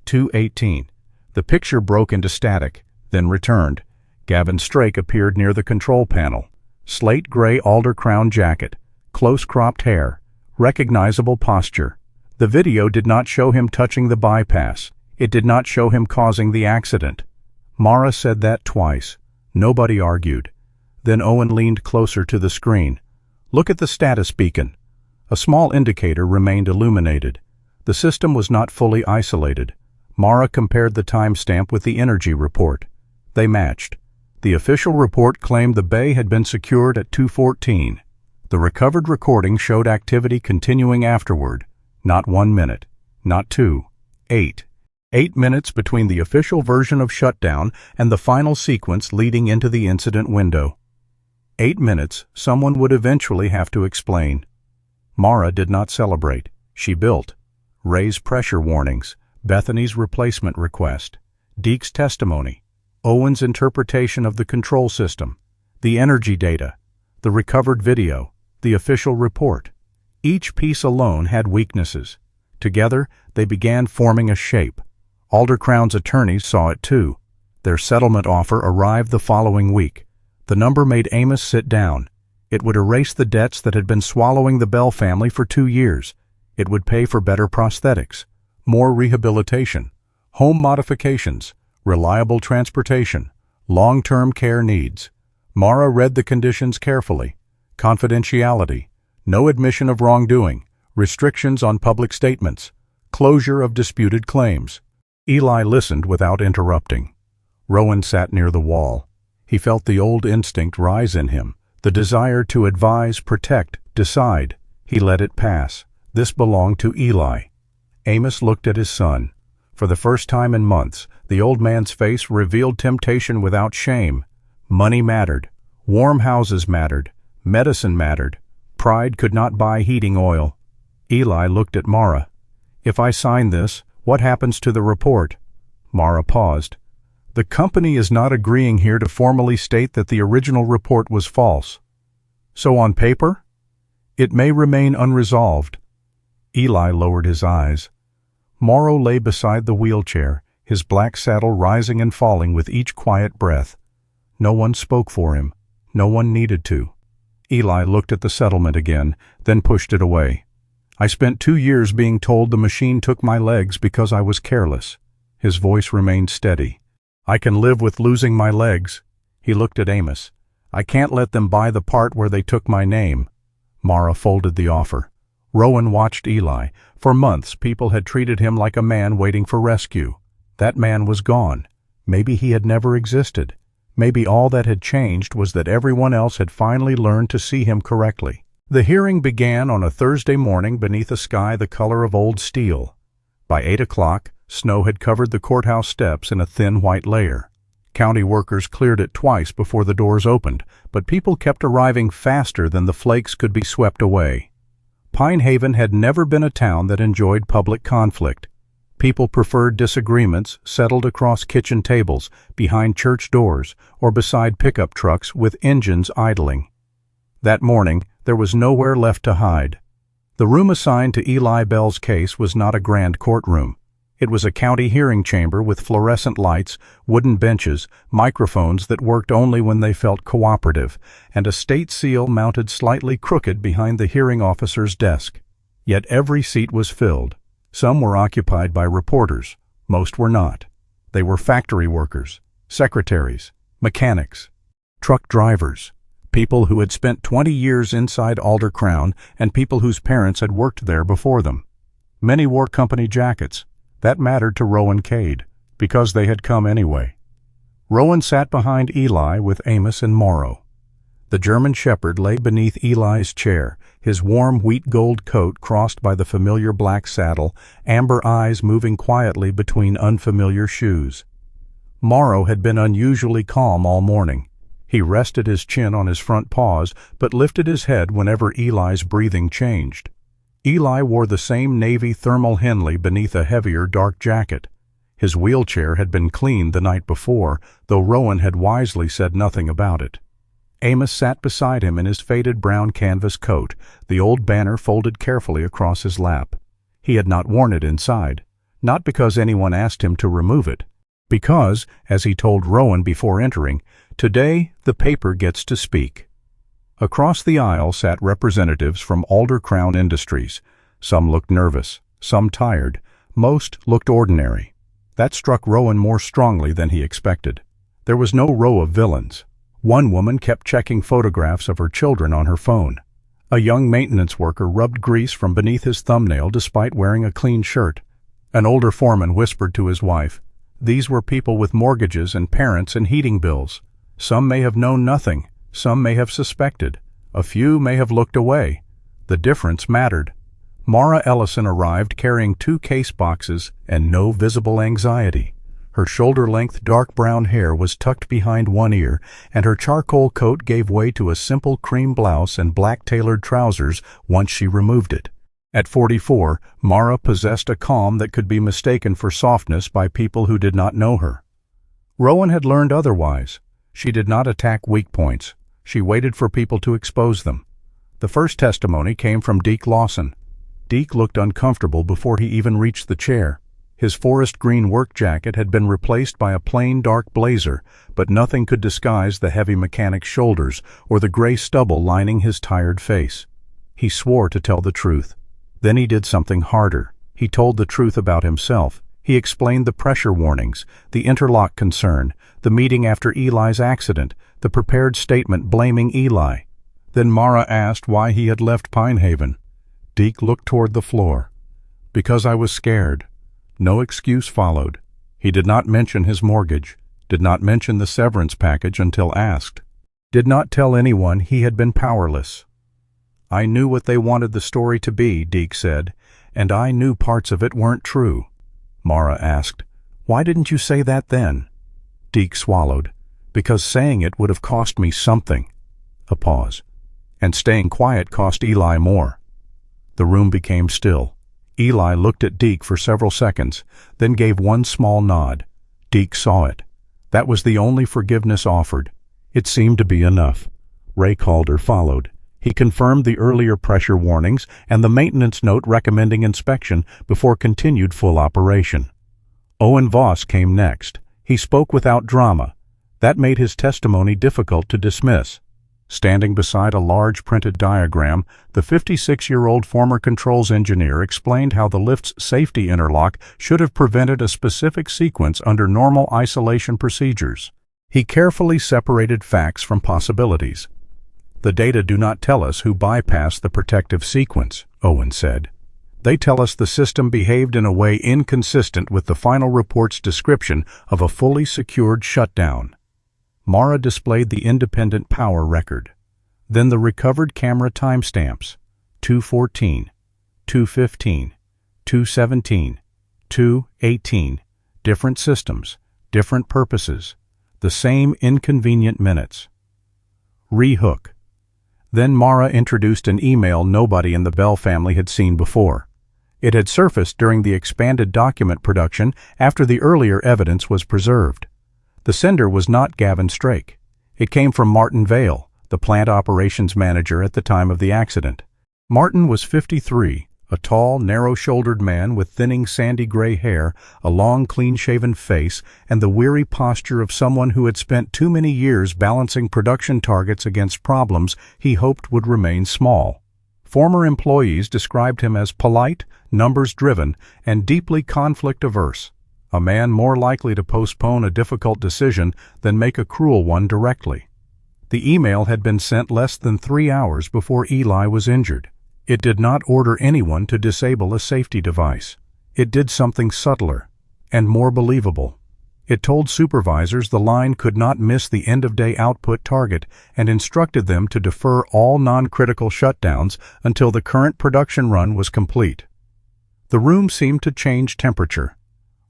2:18. The picture broke into static, then returned. Gavin Strake appeared near the control panel. Slate gray alder crown jacket, close-cropped hair, recognizable posture. The video did not show him touching the bypass. It did not show him causing the accident. Mara said that twice. Nobody argued. Then Owen leaned closer to the screen. Look at the status beacon. A small indicator remained illuminated. The system was not fully isolated. Mara compared the timestamp with the energy report. They matched. The official report claimed the bay had been secured at 2:14. The recovered recording showed activity continuing afterward. Not 1 minute. Not 2. 8. 8 minutes between the official version of shutdown and the final sequence leading into the incident window. 8 minutes someone would eventually have to explain. Mara did not celebrate. She built. Ray's pressure warnings, Bethany's replacement request, Deke's testimony, Owen's interpretation of the control system, the energy data, the recovered video, the official report. Each piece alone had weaknesses. Together, they began forming a shape. Alder Crown's attorneys saw it too. Their settlement offer arrived the following week. The number made Amos sit down. It would erase the debts that had been swallowing the Bell family for 2 years. It would pay for better prosthetics, more rehabilitation, home modifications, reliable transportation, long-term care needs. Mara read the conditions carefully. Confidentiality, no admission of wrongdoing, restrictions on public statements, closure of disputed claims. Eli listened without interrupting. Rowan sat near the wall. He felt the old instinct rise in him, the desire to advise, protect, decide. He let it pass. This belonged to Eli. Amos looked at his son. For the first time in months, the old man's face revealed temptation without shame. Money mattered. Warm houses mattered. Medicine mattered. Pride could not buy heating oil. Eli looked at Mara. If I sign this, what happens to the report? Mara paused. The company is not agreeing here to formally state that the original report was false. So on paper? It may remain unresolved. Eli lowered his eyes. Morrow lay beside the wheelchair, his black saddle rising and falling with each quiet breath. No one spoke for him. No one needed to. Eli looked at the settlement again, then pushed it away. I spent 2 years being told the machine took my legs because I was careless. His voice remained steady. I can live with losing my legs. He looked at Amos. I can't let them buy the part where they took my name. Mara folded the offer. Rowan watched Eli. For months, people had treated him like a man waiting for rescue. That man was gone. Maybe he had never existed. Maybe all that had changed was that everyone else had finally learned to see him correctly. The hearing began on a Thursday morning beneath a sky the color of old steel. By 8 o'clock, snow had covered the courthouse steps in a thin white layer. County workers cleared it twice before the doors opened, but people kept arriving faster than the flakes could be swept away. Pinehaven had never been a town that enjoyed public conflict. People preferred disagreements settled across kitchen tables, behind church doors, or beside pickup trucks with engines idling. That morning, there was nowhere left to hide. The room assigned to Eli Bell's case was not a grand courtroom. It was a county hearing chamber with fluorescent lights, wooden benches, microphones that worked only when they felt cooperative, and a state seal mounted slightly crooked behind the hearing officer's desk. Yet every seat was filled. Some were occupied by reporters. Most were not. They were factory workers, secretaries, mechanics, truck drivers, people who had spent 20 years inside Alder Crown and people whose parents had worked there before them. Many wore company jackets. That mattered to Rowan Cade, because they had come anyway. Rowan sat behind Eli with Amos and Morrow. The German shepherd lay beneath Eli's chair, his warm wheat-gold coat crossed by the familiar black saddle, amber eyes moving quietly between unfamiliar shoes. Morrow had been unusually calm all morning. He rested his chin on his front paws, but lifted his head whenever Eli's breathing changed. Eli wore the same navy thermal Henley beneath a heavier dark jacket. His wheelchair had been cleaned the night before, though Rowan had wisely said nothing about it. Amos sat beside him in his faded brown canvas coat, the old banner folded carefully across his lap. He had not worn it inside, not because anyone asked him to remove it, because, as he told Rowan before entering, today the paper gets to speak. Across the aisle sat representatives from Alder Crown Industries. Some looked nervous, some tired, most looked ordinary. That struck Rowan more strongly than he expected. There was no row of villains. One woman kept checking photographs of her children on her phone. A young maintenance worker rubbed grease from beneath his thumbnail despite wearing a clean shirt. An older foreman whispered to his wife, "These were people with mortgages and parents and heating bills. Some may have known nothing, some may have suspected, a few may have looked away. The difference mattered." Mara Ellison arrived carrying 2 case boxes and no visible anxiety. Her shoulder-length dark brown hair was tucked behind one ear, and her charcoal coat gave way to a simple cream blouse and black tailored trousers once she removed it. At 44, Mara possessed a calm that could be mistaken for softness by people who did not know her. Rowan had learned otherwise. She did not attack weak points. She waited for people to expose them. The first testimony came from Deke Lawson. Deke looked uncomfortable before he even reached the chair. His forest green work jacket had been replaced by a plain dark blazer, but nothing could disguise the heavy mechanic's shoulders or the gray stubble lining his tired face. He swore to tell the truth. Then he did something harder. He told the truth about himself. He explained the pressure warnings, the interlock concern, the meeting after Eli's accident, the prepared statement blaming Eli. Then Mara asked why he had left Pinehaven. Deke looked toward the floor. "Because I was scared." No excuse followed. He did not mention his mortgage, did not mention the severance package until asked, did not tell anyone he had been powerless. "I knew what they wanted the story to be," Deke said, "and I knew parts of it weren't true." Mara asked, "Why didn't you say that then?" Deke swallowed. "Because saying it would have cost me something." A pause. "And staying quiet cost Eli more." The room became still. Eli looked at Deke for several seconds, then gave one small nod. Deke saw it. That was the only forgiveness offered. It seemed to be enough. Ray Calder followed. He confirmed the earlier pressure warnings and the maintenance note recommending inspection before continued full operation. Owen Voss came next. He spoke without drama. That made his testimony difficult to dismiss. Standing beside a large printed diagram, the 56-year-old former controls engineer explained how the lift's safety interlock should have prevented a specific sequence under normal isolation procedures. He carefully separated facts from possibilities. "The data do not tell us who bypassed the protective sequence," Owen said. "They tell us the system behaved in a way inconsistent with the final report's description of a fully secured shutdown." Mara displayed the independent power record. Then the recovered camera timestamps: 2:14, 2:15, 2:17, 2:18, different systems, different purposes, the same inconvenient minutes. Rehook. Then Mara introduced an email nobody in the Bell family had seen before. It had surfaced during the expanded document production after the earlier evidence was preserved. The sender was not Gavin Strake. It came from Martin Vale, the plant operations manager at the time of the accident. Martin was 53, a tall, narrow-shouldered man with thinning sandy gray hair, a long, clean-shaven face, and the weary posture of someone who had spent too many years balancing production targets against problems he hoped would remain small. Former employees described him as polite, numbers-driven, and deeply conflict-averse. A man more likely to postpone a difficult decision than make a cruel one directly. The email had been sent less than 3 hours before Eli was injured. It did not order anyone to disable a safety device. It did something subtler and more believable. It told supervisors the line could not miss the end-of-day output target and instructed them to defer all non-critical shutdowns until the current production run was complete. The room seemed to change temperature.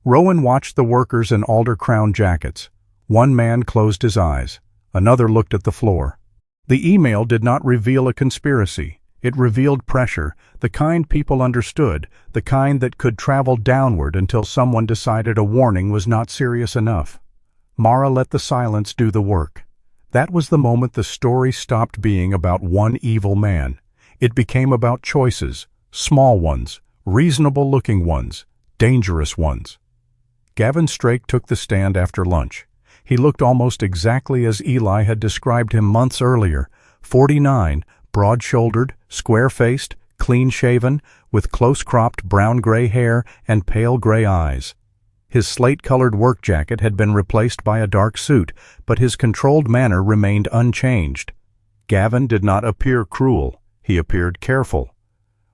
Rowan watched the workers in alder crown jackets. One man closed his eyes. Another looked at the floor. The email did not reveal a conspiracy. It revealed pressure, the kind people understood, the kind that could travel downward until someone decided a warning was not serious enough. Mara let the silence do the work. That was the moment the story stopped being about one evil man. It became about choices, small ones, reasonable-looking ones, dangerous ones. Gavin Strake took the stand after lunch. He looked almost exactly as Eli had described him months earlier, 49, broad-shouldered, square-faced, clean-shaven, with close-cropped brown-gray hair and pale gray eyes. His slate-colored work jacket had been replaced by a dark suit, but his controlled manner remained unchanged. Gavin did not appear cruel. He appeared careful.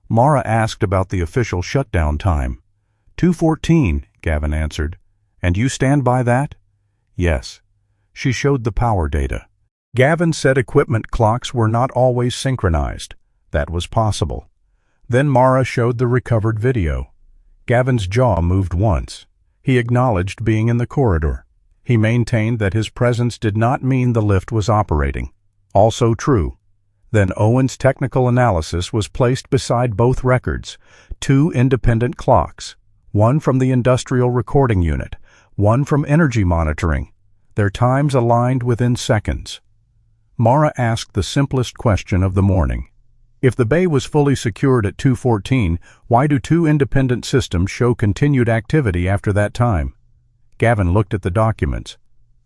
Mara asked about the official shutdown time. 2:14, Gavin answered. And you stand by that? Yes. She showed the power data. Gavin said equipment clocks were not always synchronized. That was possible. Then Mara showed the recovered video. Gavin's jaw moved once. He acknowledged being in the corridor. He maintained that his presence did not mean the lift was operating. Also true. Then Owen's technical analysis was placed beside both records, 2 independent clocks, one from the industrial recording unit, one from energy monitoring. Their times aligned within seconds. Mara asked the simplest question of the morning. If the bay was fully secured at 2:14, why do 2 independent systems show continued activity after that time? Gavin looked at the documents.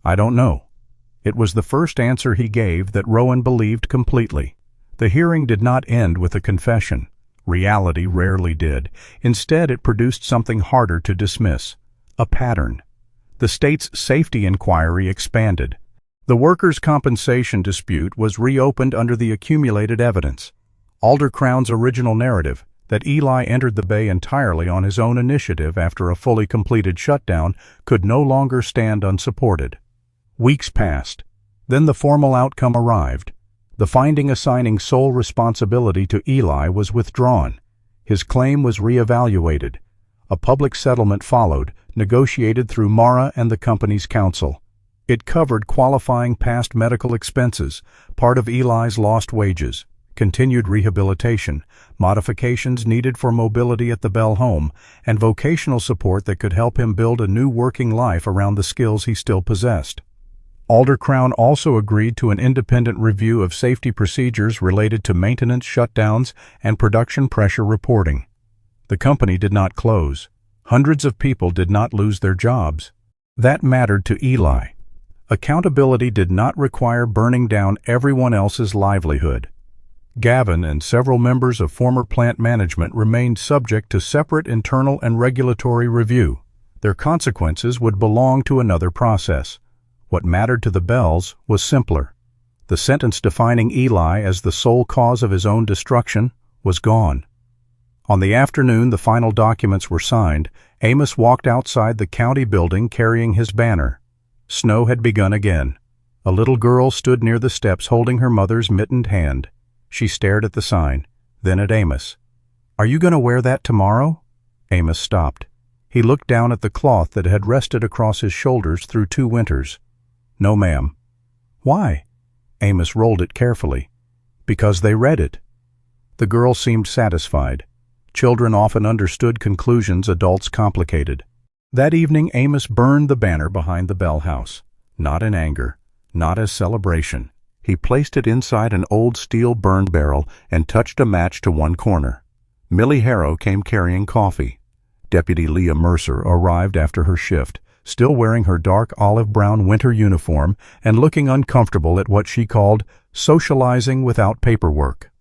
I don't know. It was the first answer he gave that Rowan believed completely. The hearing did not end with a confession. Reality rarely did. Instead, it produced something harder to dismiss. A pattern. The state's safety inquiry expanded. The workers' compensation dispute was reopened under the accumulated evidence. Alder Crown's original narrative, that Eli entered the bay entirely on his own initiative after a fully completed shutdown, could no longer stand unsupported. Weeks passed. Then the formal outcome arrived. The finding assigning sole responsibility to Eli was withdrawn. His claim was reevaluated. A public settlement followed, negotiated through Mara and the company's counsel. It covered qualifying past medical expenses, part of Eli's lost wages, continued rehabilitation, modifications needed for mobility at the Bell home, and vocational support that could help him build a new working life around the skills he still possessed. Alder Crown also agreed to an independent review of safety procedures related to maintenance shutdowns and production pressure reporting. The company did not close. Hundreds of people did not lose their jobs. That mattered to Eli. Accountability did not require burning down everyone else's livelihood. Gavin and several members of former plant management remained subject to separate internal and regulatory review. Their consequences would belong to another process. What mattered to the Bells was simpler. The sentence defining Eli as the sole cause of his own destruction was gone. On the afternoon the final documents were signed, Amos walked outside the county building carrying his banner. Snow had begun again. A little girl stood near the steps holding her mother's mittened hand. She stared at the sign, then at Amos. "Are you going to wear that tomorrow?" Amos stopped. He looked down at the cloth that had rested across his shoulders through 2 winters. "No, ma'am." "Why?" Amos rolled it carefully. "Because they read it." The girl seemed satisfied. Children often understood conclusions adults complicated. That evening Amos burned the banner behind the Bell house. Not in anger, not as celebration. He placed it inside an old steel burn barrel and touched a match to one corner. Millie Harrow came carrying coffee. Deputy Leah Mercer arrived after her shift, still wearing her dark olive-brown winter uniform and looking uncomfortable at what she called socializing without paperwork.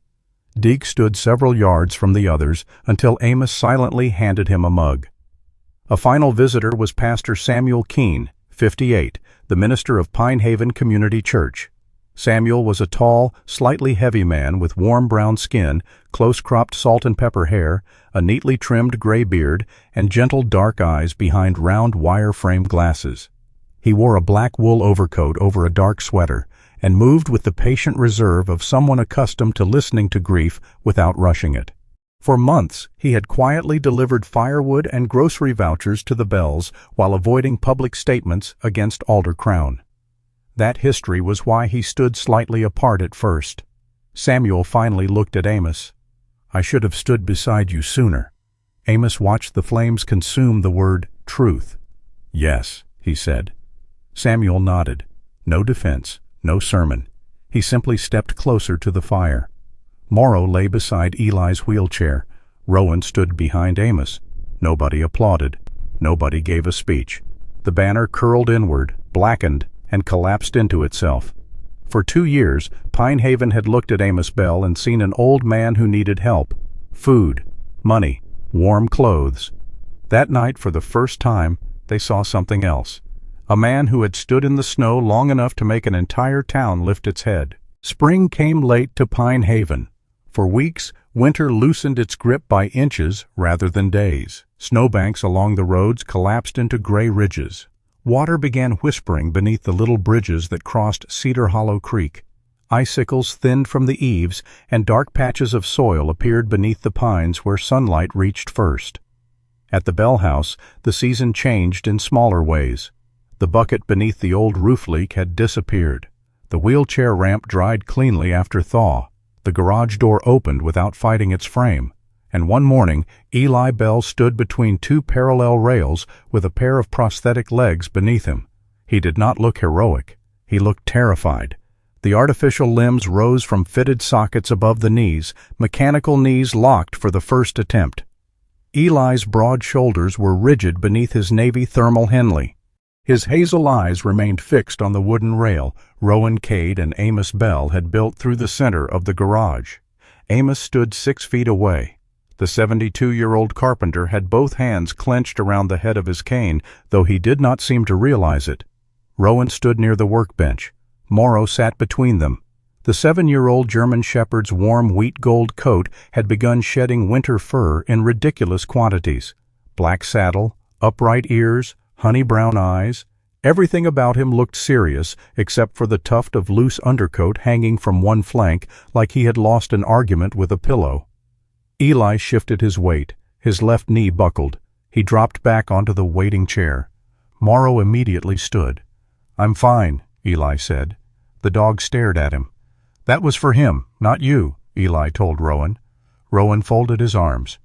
Deke stood several yards from the others until Amos silently handed him a mug. A final visitor was Pastor Samuel Keene, 58, the minister of Pinehaven Community Church. Samuel was a tall, slightly heavy man with warm brown skin, close-cropped salt and pepper hair, a neatly trimmed gray beard, and gentle dark eyes behind round wire-framed glasses. He wore a black wool overcoat over a dark sweater and moved with the patient reserve of someone accustomed to listening to grief without rushing it. For months, he had quietly delivered firewood and grocery vouchers to the Bells while avoiding public statements against Alder Crown. That history was why he stood slightly apart at first. Samuel finally looked at Amos. "I should have stood beside you sooner." Amos watched the flames consume the word truth. "Yes," he said. Samuel nodded. No defense, no sermon. He simply stepped closer to the fire. Morrow lay beside Eli's wheelchair. Rowan stood behind Amos. Nobody applauded. Nobody gave a speech. The banner curled inward, blackened, and collapsed into itself. For 2 years, Pinehaven had looked at Amos Bell and seen an old man who needed help. Food, money, warm clothes. That night, for the first time, they saw something else. A man who had stood in the snow long enough to make an entire town lift its head. Spring came late to Pinehaven. For weeks, winter loosened its grip by inches rather than days. Snowbanks along the roads collapsed into gray ridges. Water began whispering beneath the little bridges that crossed Cedar Hollow Creek. Icicles thinned from the eaves, and dark patches of soil appeared beneath the pines where sunlight reached first. At the Bell house, the season changed in smaller ways. The bucket beneath the old roof leak had disappeared. The wheelchair ramp dried cleanly after thaw. The garage door opened without fighting its frame. And one morning, Eli Bell stood between 2 parallel rails with a pair of prosthetic legs beneath him. He did not look heroic. He looked terrified. The artificial limbs rose from fitted sockets above the knees, mechanical knees locked for the first attempt. Eli's broad shoulders were rigid beneath his navy thermal Henley. His hazel eyes remained fixed on the wooden rail Rowan Cade and Amos Bell had built through the center of the garage. Amos stood 6 feet away. The 72-year-old carpenter had both hands clenched around the head of his cane, though he did not seem to realize it. Rowan stood near the workbench. Morrow sat between them. The 7-year-old German shepherd's warm wheat-gold coat had begun shedding winter fur in ridiculous quantities. Black saddle, upright ears, honey-brown eyes. Everything about him looked serious, except for the tuft of loose undercoat hanging from one flank like he had lost an argument with a pillow. Eli shifted his weight. His left knee buckled. He dropped back onto the waiting chair. Morrow immediately stood. "I'm fine," Eli said. The dog stared at him. "That was for him, not you," Eli told Rowan. Rowan folded his arms.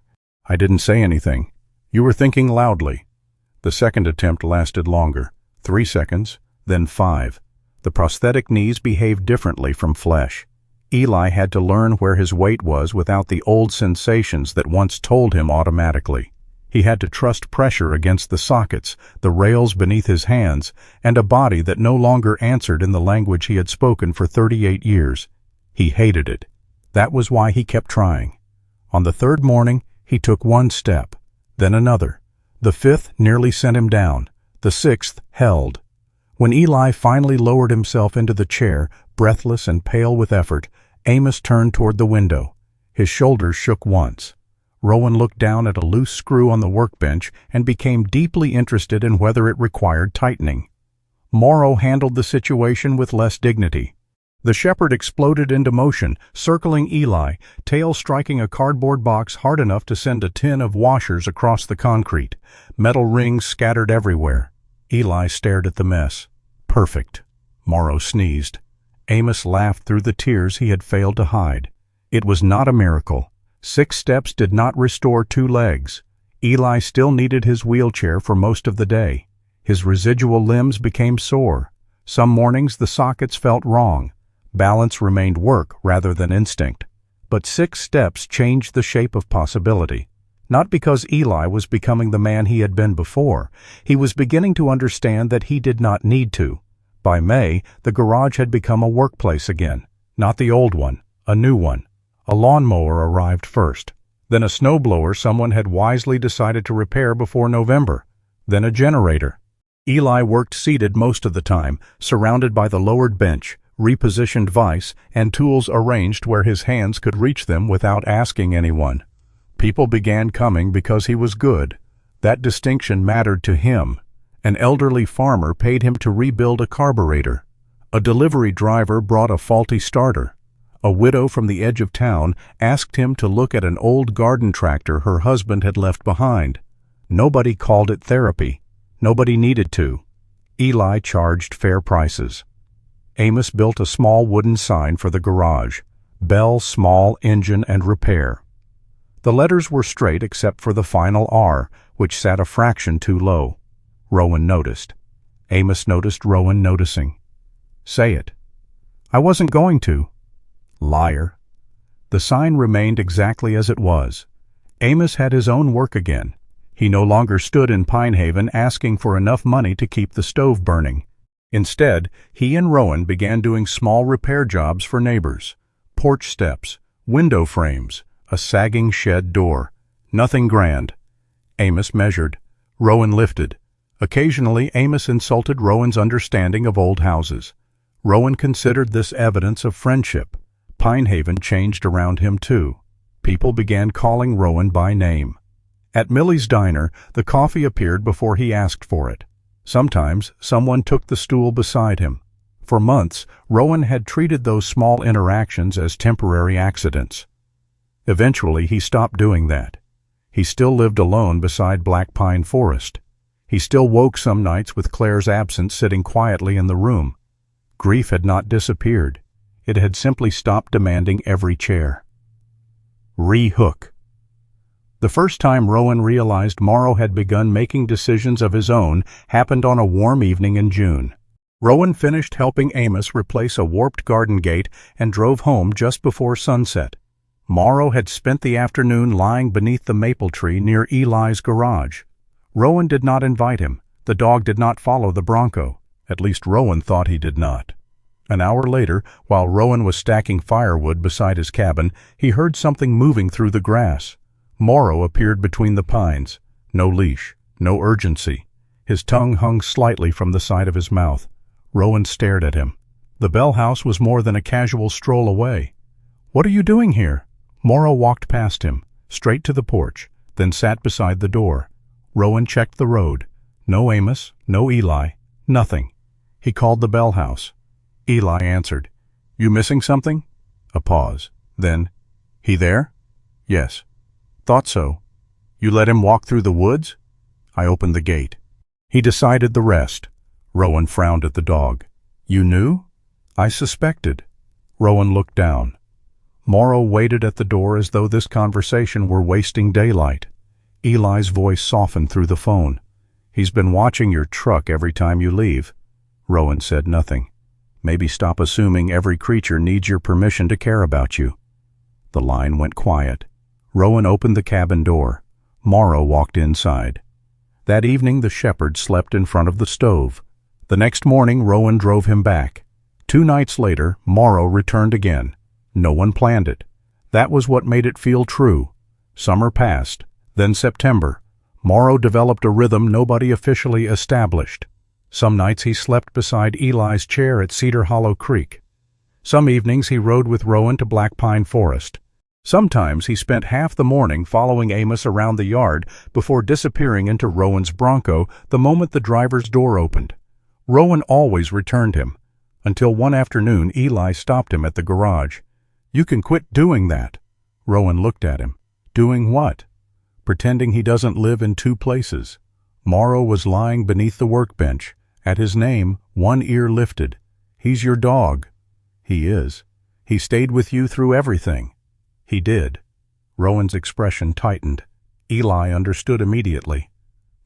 "I didn't say anything. You were thinking loudly." The second attempt lasted longer. 3 seconds, then 5. The prosthetic knees behaved differently from flesh. Eli had to learn where his weight was without the old sensations that once told him automatically. He had to trust pressure against the sockets, the rails beneath his hands, and a body that no longer answered in the language he had spoken for 38 years. He hated it. That was why he kept trying. On the 3rd morning, he took 1 step, then another. The 5th nearly sent him down. The 6th held. When Eli finally lowered himself into the chair, breathless and pale with effort, Amos turned toward the window. His shoulders shook once. Rowan looked down at a loose screw on the workbench and became deeply interested in whether it required tightening. Morrow handled the situation with less dignity. The shepherd exploded into motion, circling Eli, tail striking a cardboard box hard enough to send a tin of washers across the concrete. Metal rings scattered everywhere. Eli stared at the mess. "Perfect." Morrow sneezed. Amos laughed through the tears he had failed to hide. It was not a miracle. 6 steps did not restore 2 legs. Eli still needed his wheelchair for most of the day. His residual limbs became sore. Some mornings the sockets felt wrong. Balance remained work rather than instinct. But 6 steps changed the shape of possibility. Not because Eli was becoming the man he had been before. He was beginning to understand that he did not need to. By May, the garage had become a workplace again. Not the old one, a new one. A lawnmower arrived first. Then a snowblower someone had wisely decided to repair before November. Then a generator. Eli worked seated most of the time, surrounded by the lowered bench, repositioned vise, and tools arranged where his hands could reach them without asking anyone. People began coming because he was good. That distinction mattered to him. An elderly farmer paid him to rebuild a carburetor. A delivery driver brought a faulty starter. A widow from the edge of town asked him to look at an old garden tractor her husband had left behind. Nobody called it therapy. Nobody needed to. Eli charged fair prices. Amos built a small wooden sign for the garage. Bell Small Engine and Repair. The letters were straight except for the final R, which sat a fraction too low. Rowan noticed. Amos noticed Rowan noticing. "Say it." "I wasn't going to." Liar. The sign remained exactly as it was. Amos had his own work again. He no longer stood in Pinehaven asking for enough money to keep the stove burning. Instead, he and Rowan began doing small repair jobs for neighbors. Porch steps, window frames, a sagging shed door. Nothing grand. Amos measured. Rowan lifted. Occasionally, Amos insulted Rowan's understanding of old houses. Rowan considered this evidence of friendship. Pinehaven changed around him too. People began calling Rowan by name. At Millie's diner, the coffee appeared before he asked for it. Sometimes, someone took the stool beside him. For months, Rowan had treated those small interactions as temporary accidents. Eventually, he stopped doing that. He still lived alone beside Black Pine Forest. He still woke some nights with Claire's absence sitting quietly in the room. Grief had not disappeared. It had simply stopped demanding every chair. Re-hook. The first time Rowan realized Morrow had begun making decisions of his own happened on a warm evening in June. Rowan finished helping Amos replace a warped garden gate and drove home just before sunset. Morrow had spent the afternoon lying beneath the maple tree near Eli's garage. Rowan did not invite him. The dog did not follow the Bronco. At least Rowan thought he did not. An hour later, while Rowan was stacking firewood beside his cabin, he heard something moving through the grass. Morrow appeared between the pines. No leash, no urgency. His tongue hung slightly from the side of his mouth. Rowan stared at him. The Bell house was more than a casual stroll away. "What are you doing here?" Morrow walked past him, straight to the porch, then sat beside the door. Rowan checked the road. No Amos, no Eli, nothing. He called the Bell house. Eli answered. "You missing something?" A pause. Then, "He there?" "Yes." "Thought so." "You let him walk through the woods?" "I opened the gate." He decided the rest. Rowan frowned at the dog. "You knew?" "I suspected." Rowan looked down. Morrow waited at the door as though this conversation were wasting daylight. Eli's voice softened through the phone. "He's been watching your truck every time you leave." Rowan said nothing. "Maybe stop assuming every creature needs your permission to care about you." The line went quiet. Rowan opened the cabin door. Morrow walked inside. That evening the shepherd slept in front of the stove. The next morning Rowan drove him back. 2 nights later, Morrow returned again. No one planned it. That was what made it feel true. Summer passed, then September. Morrow developed a rhythm nobody officially established. Some nights he slept beside Eli's chair at Cedar Hollow Creek. Some evenings he rode with Rowan to Black Pine Forest. Sometimes he spent half the morning following Amos around the yard before disappearing into Rowan's Bronco the moment the driver's door opened. Rowan always returned him, until one afternoon Eli stopped him at the garage. "You can quit doing that." Rowan looked at him. "Doing what?" "Pretending he doesn't live in 2 places." Morrow was lying beneath the workbench. At his name, one ear lifted. "He's your dog." "He is." "He stayed with you through everything." "He did." Rowan's expression tightened. Eli understood immediately.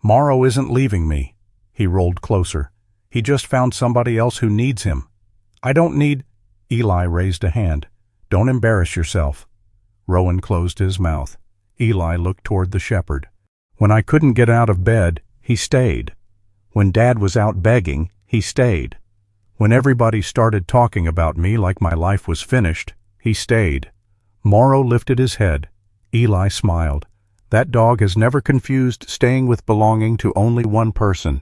"Morrow isn't leaving me." He rolled closer. "He just found somebody else who needs him." "I don't need—" Eli raised a hand. "Don't embarrass yourself." Rowan closed his mouth. Eli looked toward the shepherd. "When I couldn't get out of bed, he stayed. When Dad was out begging, he stayed. When everybody started talking about me like my life was finished, he stayed." Morrow lifted his head. Eli smiled. "That dog has never confused staying with belonging to only one person."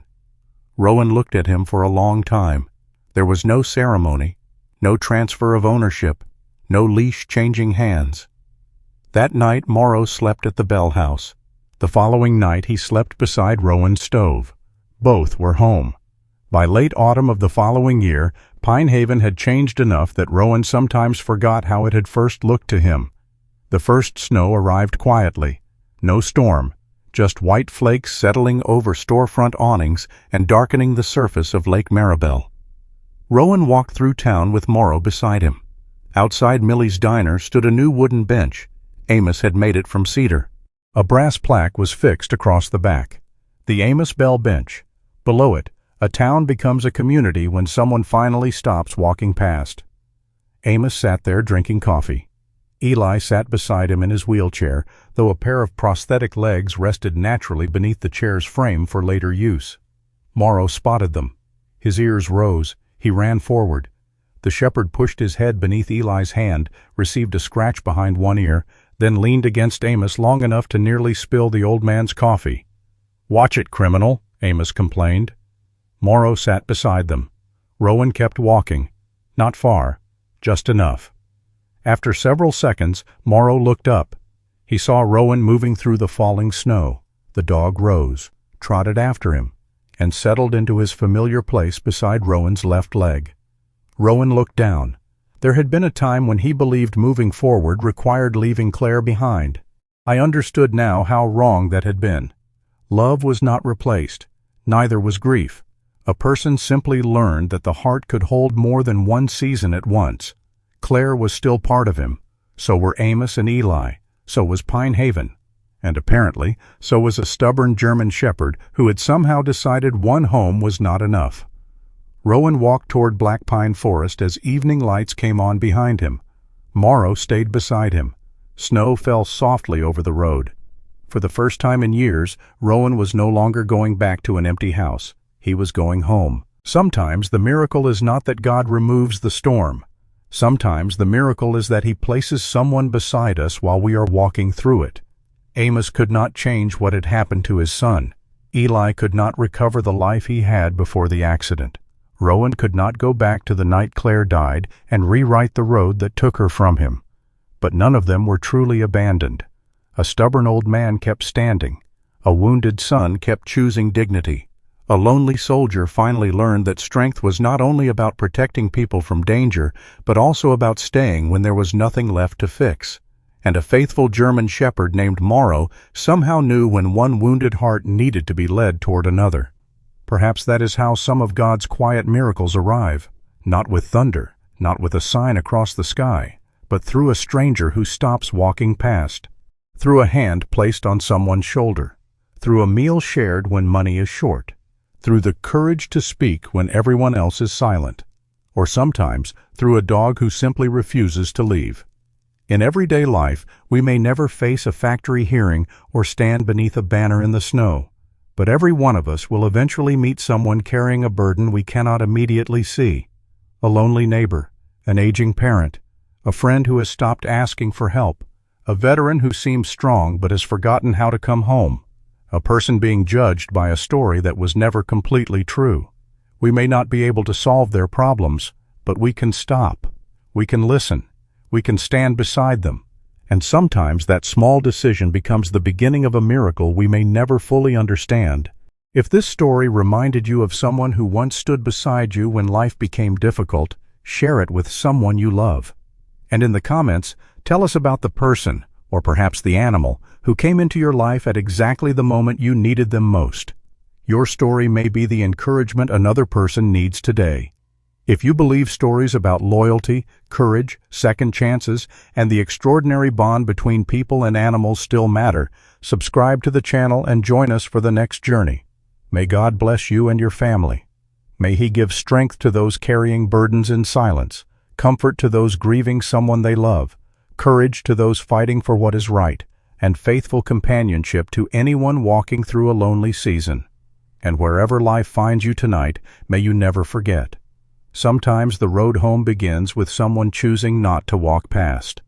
Rowan looked at him for a long time. There was no ceremony, no transfer of ownership, no leash changing hands. That night Morrow slept at the Bell house. The following night he slept beside Rowan's stove. Both were home. By late autumn of the following year, Pinehaven had changed enough that Rowan sometimes forgot how it had first looked to him. The first snow arrived quietly. No storm, just white flakes settling over storefront awnings and darkening the surface of Lake Maribel. Rowan walked through town with Morrow beside him. Outside Millie's diner stood a new wooden bench. Amos had made it from cedar. A brass plaque was fixed across the back. The Amos Bell bench. Below it, a town becomes a community when someone finally stops walking past. Amos sat there drinking coffee. Eli sat beside him in his wheelchair, though a pair of prosthetic legs rested naturally beneath the chair's frame for later use. Morrow spotted them. His ears rose. He ran forward. The shepherd pushed his head beneath Eli's hand, received a scratch behind one ear, then leaned against Amos long enough to nearly spill the old man's coffee. "Watch it, criminal," Amos complained. Morrow sat beside them. Rowan kept walking. Not far, just enough. After several seconds, Morrow looked up. He saw Rowan moving through the falling snow. The dog rose, trotted after him, and settled into his familiar place beside Rowan's left leg. Rowan looked down. There had been a time when he believed moving forward required leaving Claire behind. I understood now how wrong that had been. Love was not replaced. Neither was grief. A person simply learned that the heart could hold more than one season at once. Claire was still part of him. So were Amos and Eli. So was Pinehaven. And apparently, so was a stubborn German shepherd who had somehow decided one home was not enough. Rowan walked toward Black Pine Forest as evening lights came on behind him. Morrow stayed beside him. Snow fell softly over the road. For the first time in years, Rowan was no longer going back to an empty house. He was going home. Sometimes the miracle is not that God removes the storm. Sometimes the miracle is that He places someone beside us while we are walking through it. Amos could not change what had happened to his son. Eli could not recover the life he had before the accident. Rowan could not go back to the night Claire died and rewrite the road that took her from him. But none of them were truly abandoned. A stubborn old man kept standing. A wounded son kept choosing dignity. A lonely soldier finally learned that strength was not only about protecting people from danger, but also about staying when there was nothing left to fix. And a faithful German shepherd named Morrow somehow knew when one wounded heart needed to be led toward another. Perhaps that is how some of God's quiet miracles arrive, not with thunder, not with a sign across the sky, but through a stranger who stops walking past, through a hand placed on someone's shoulder, through a meal shared when money is short, through the courage to speak when everyone else is silent, or sometimes through a dog who simply refuses to leave. In everyday life, we may never face a factory hearing or stand beneath a banner in the snow. But every one of us will eventually meet someone carrying a burden we cannot immediately see. A lonely neighbor, an aging parent, a friend who has stopped asking for help, a veteran who seems strong but has forgotten how to come home, a person being judged by a story that was never completely true. We may not be able to solve their problems, but we can stop. We can listen. We can stand beside them. And sometimes that small decision becomes the beginning of a miracle we may never fully understand. If this story reminded you of someone who once stood beside you when life became difficult, share it with someone you love. And in the comments, tell us about the person, or perhaps the animal, who came into your life at exactly the moment you needed them most. Your story may be the encouragement another person needs today. If you believe stories about loyalty, courage, second chances, and the extraordinary bond between people and animals still matter, subscribe to the channel and join us for the next journey. May God bless you and your family. May He give strength to those carrying burdens in silence, comfort to those grieving someone they love, courage to those fighting for what is right, and faithful companionship to anyone walking through a lonely season. And wherever life finds you tonight, may you never forget. Sometimes the road home begins with someone choosing not to walk past.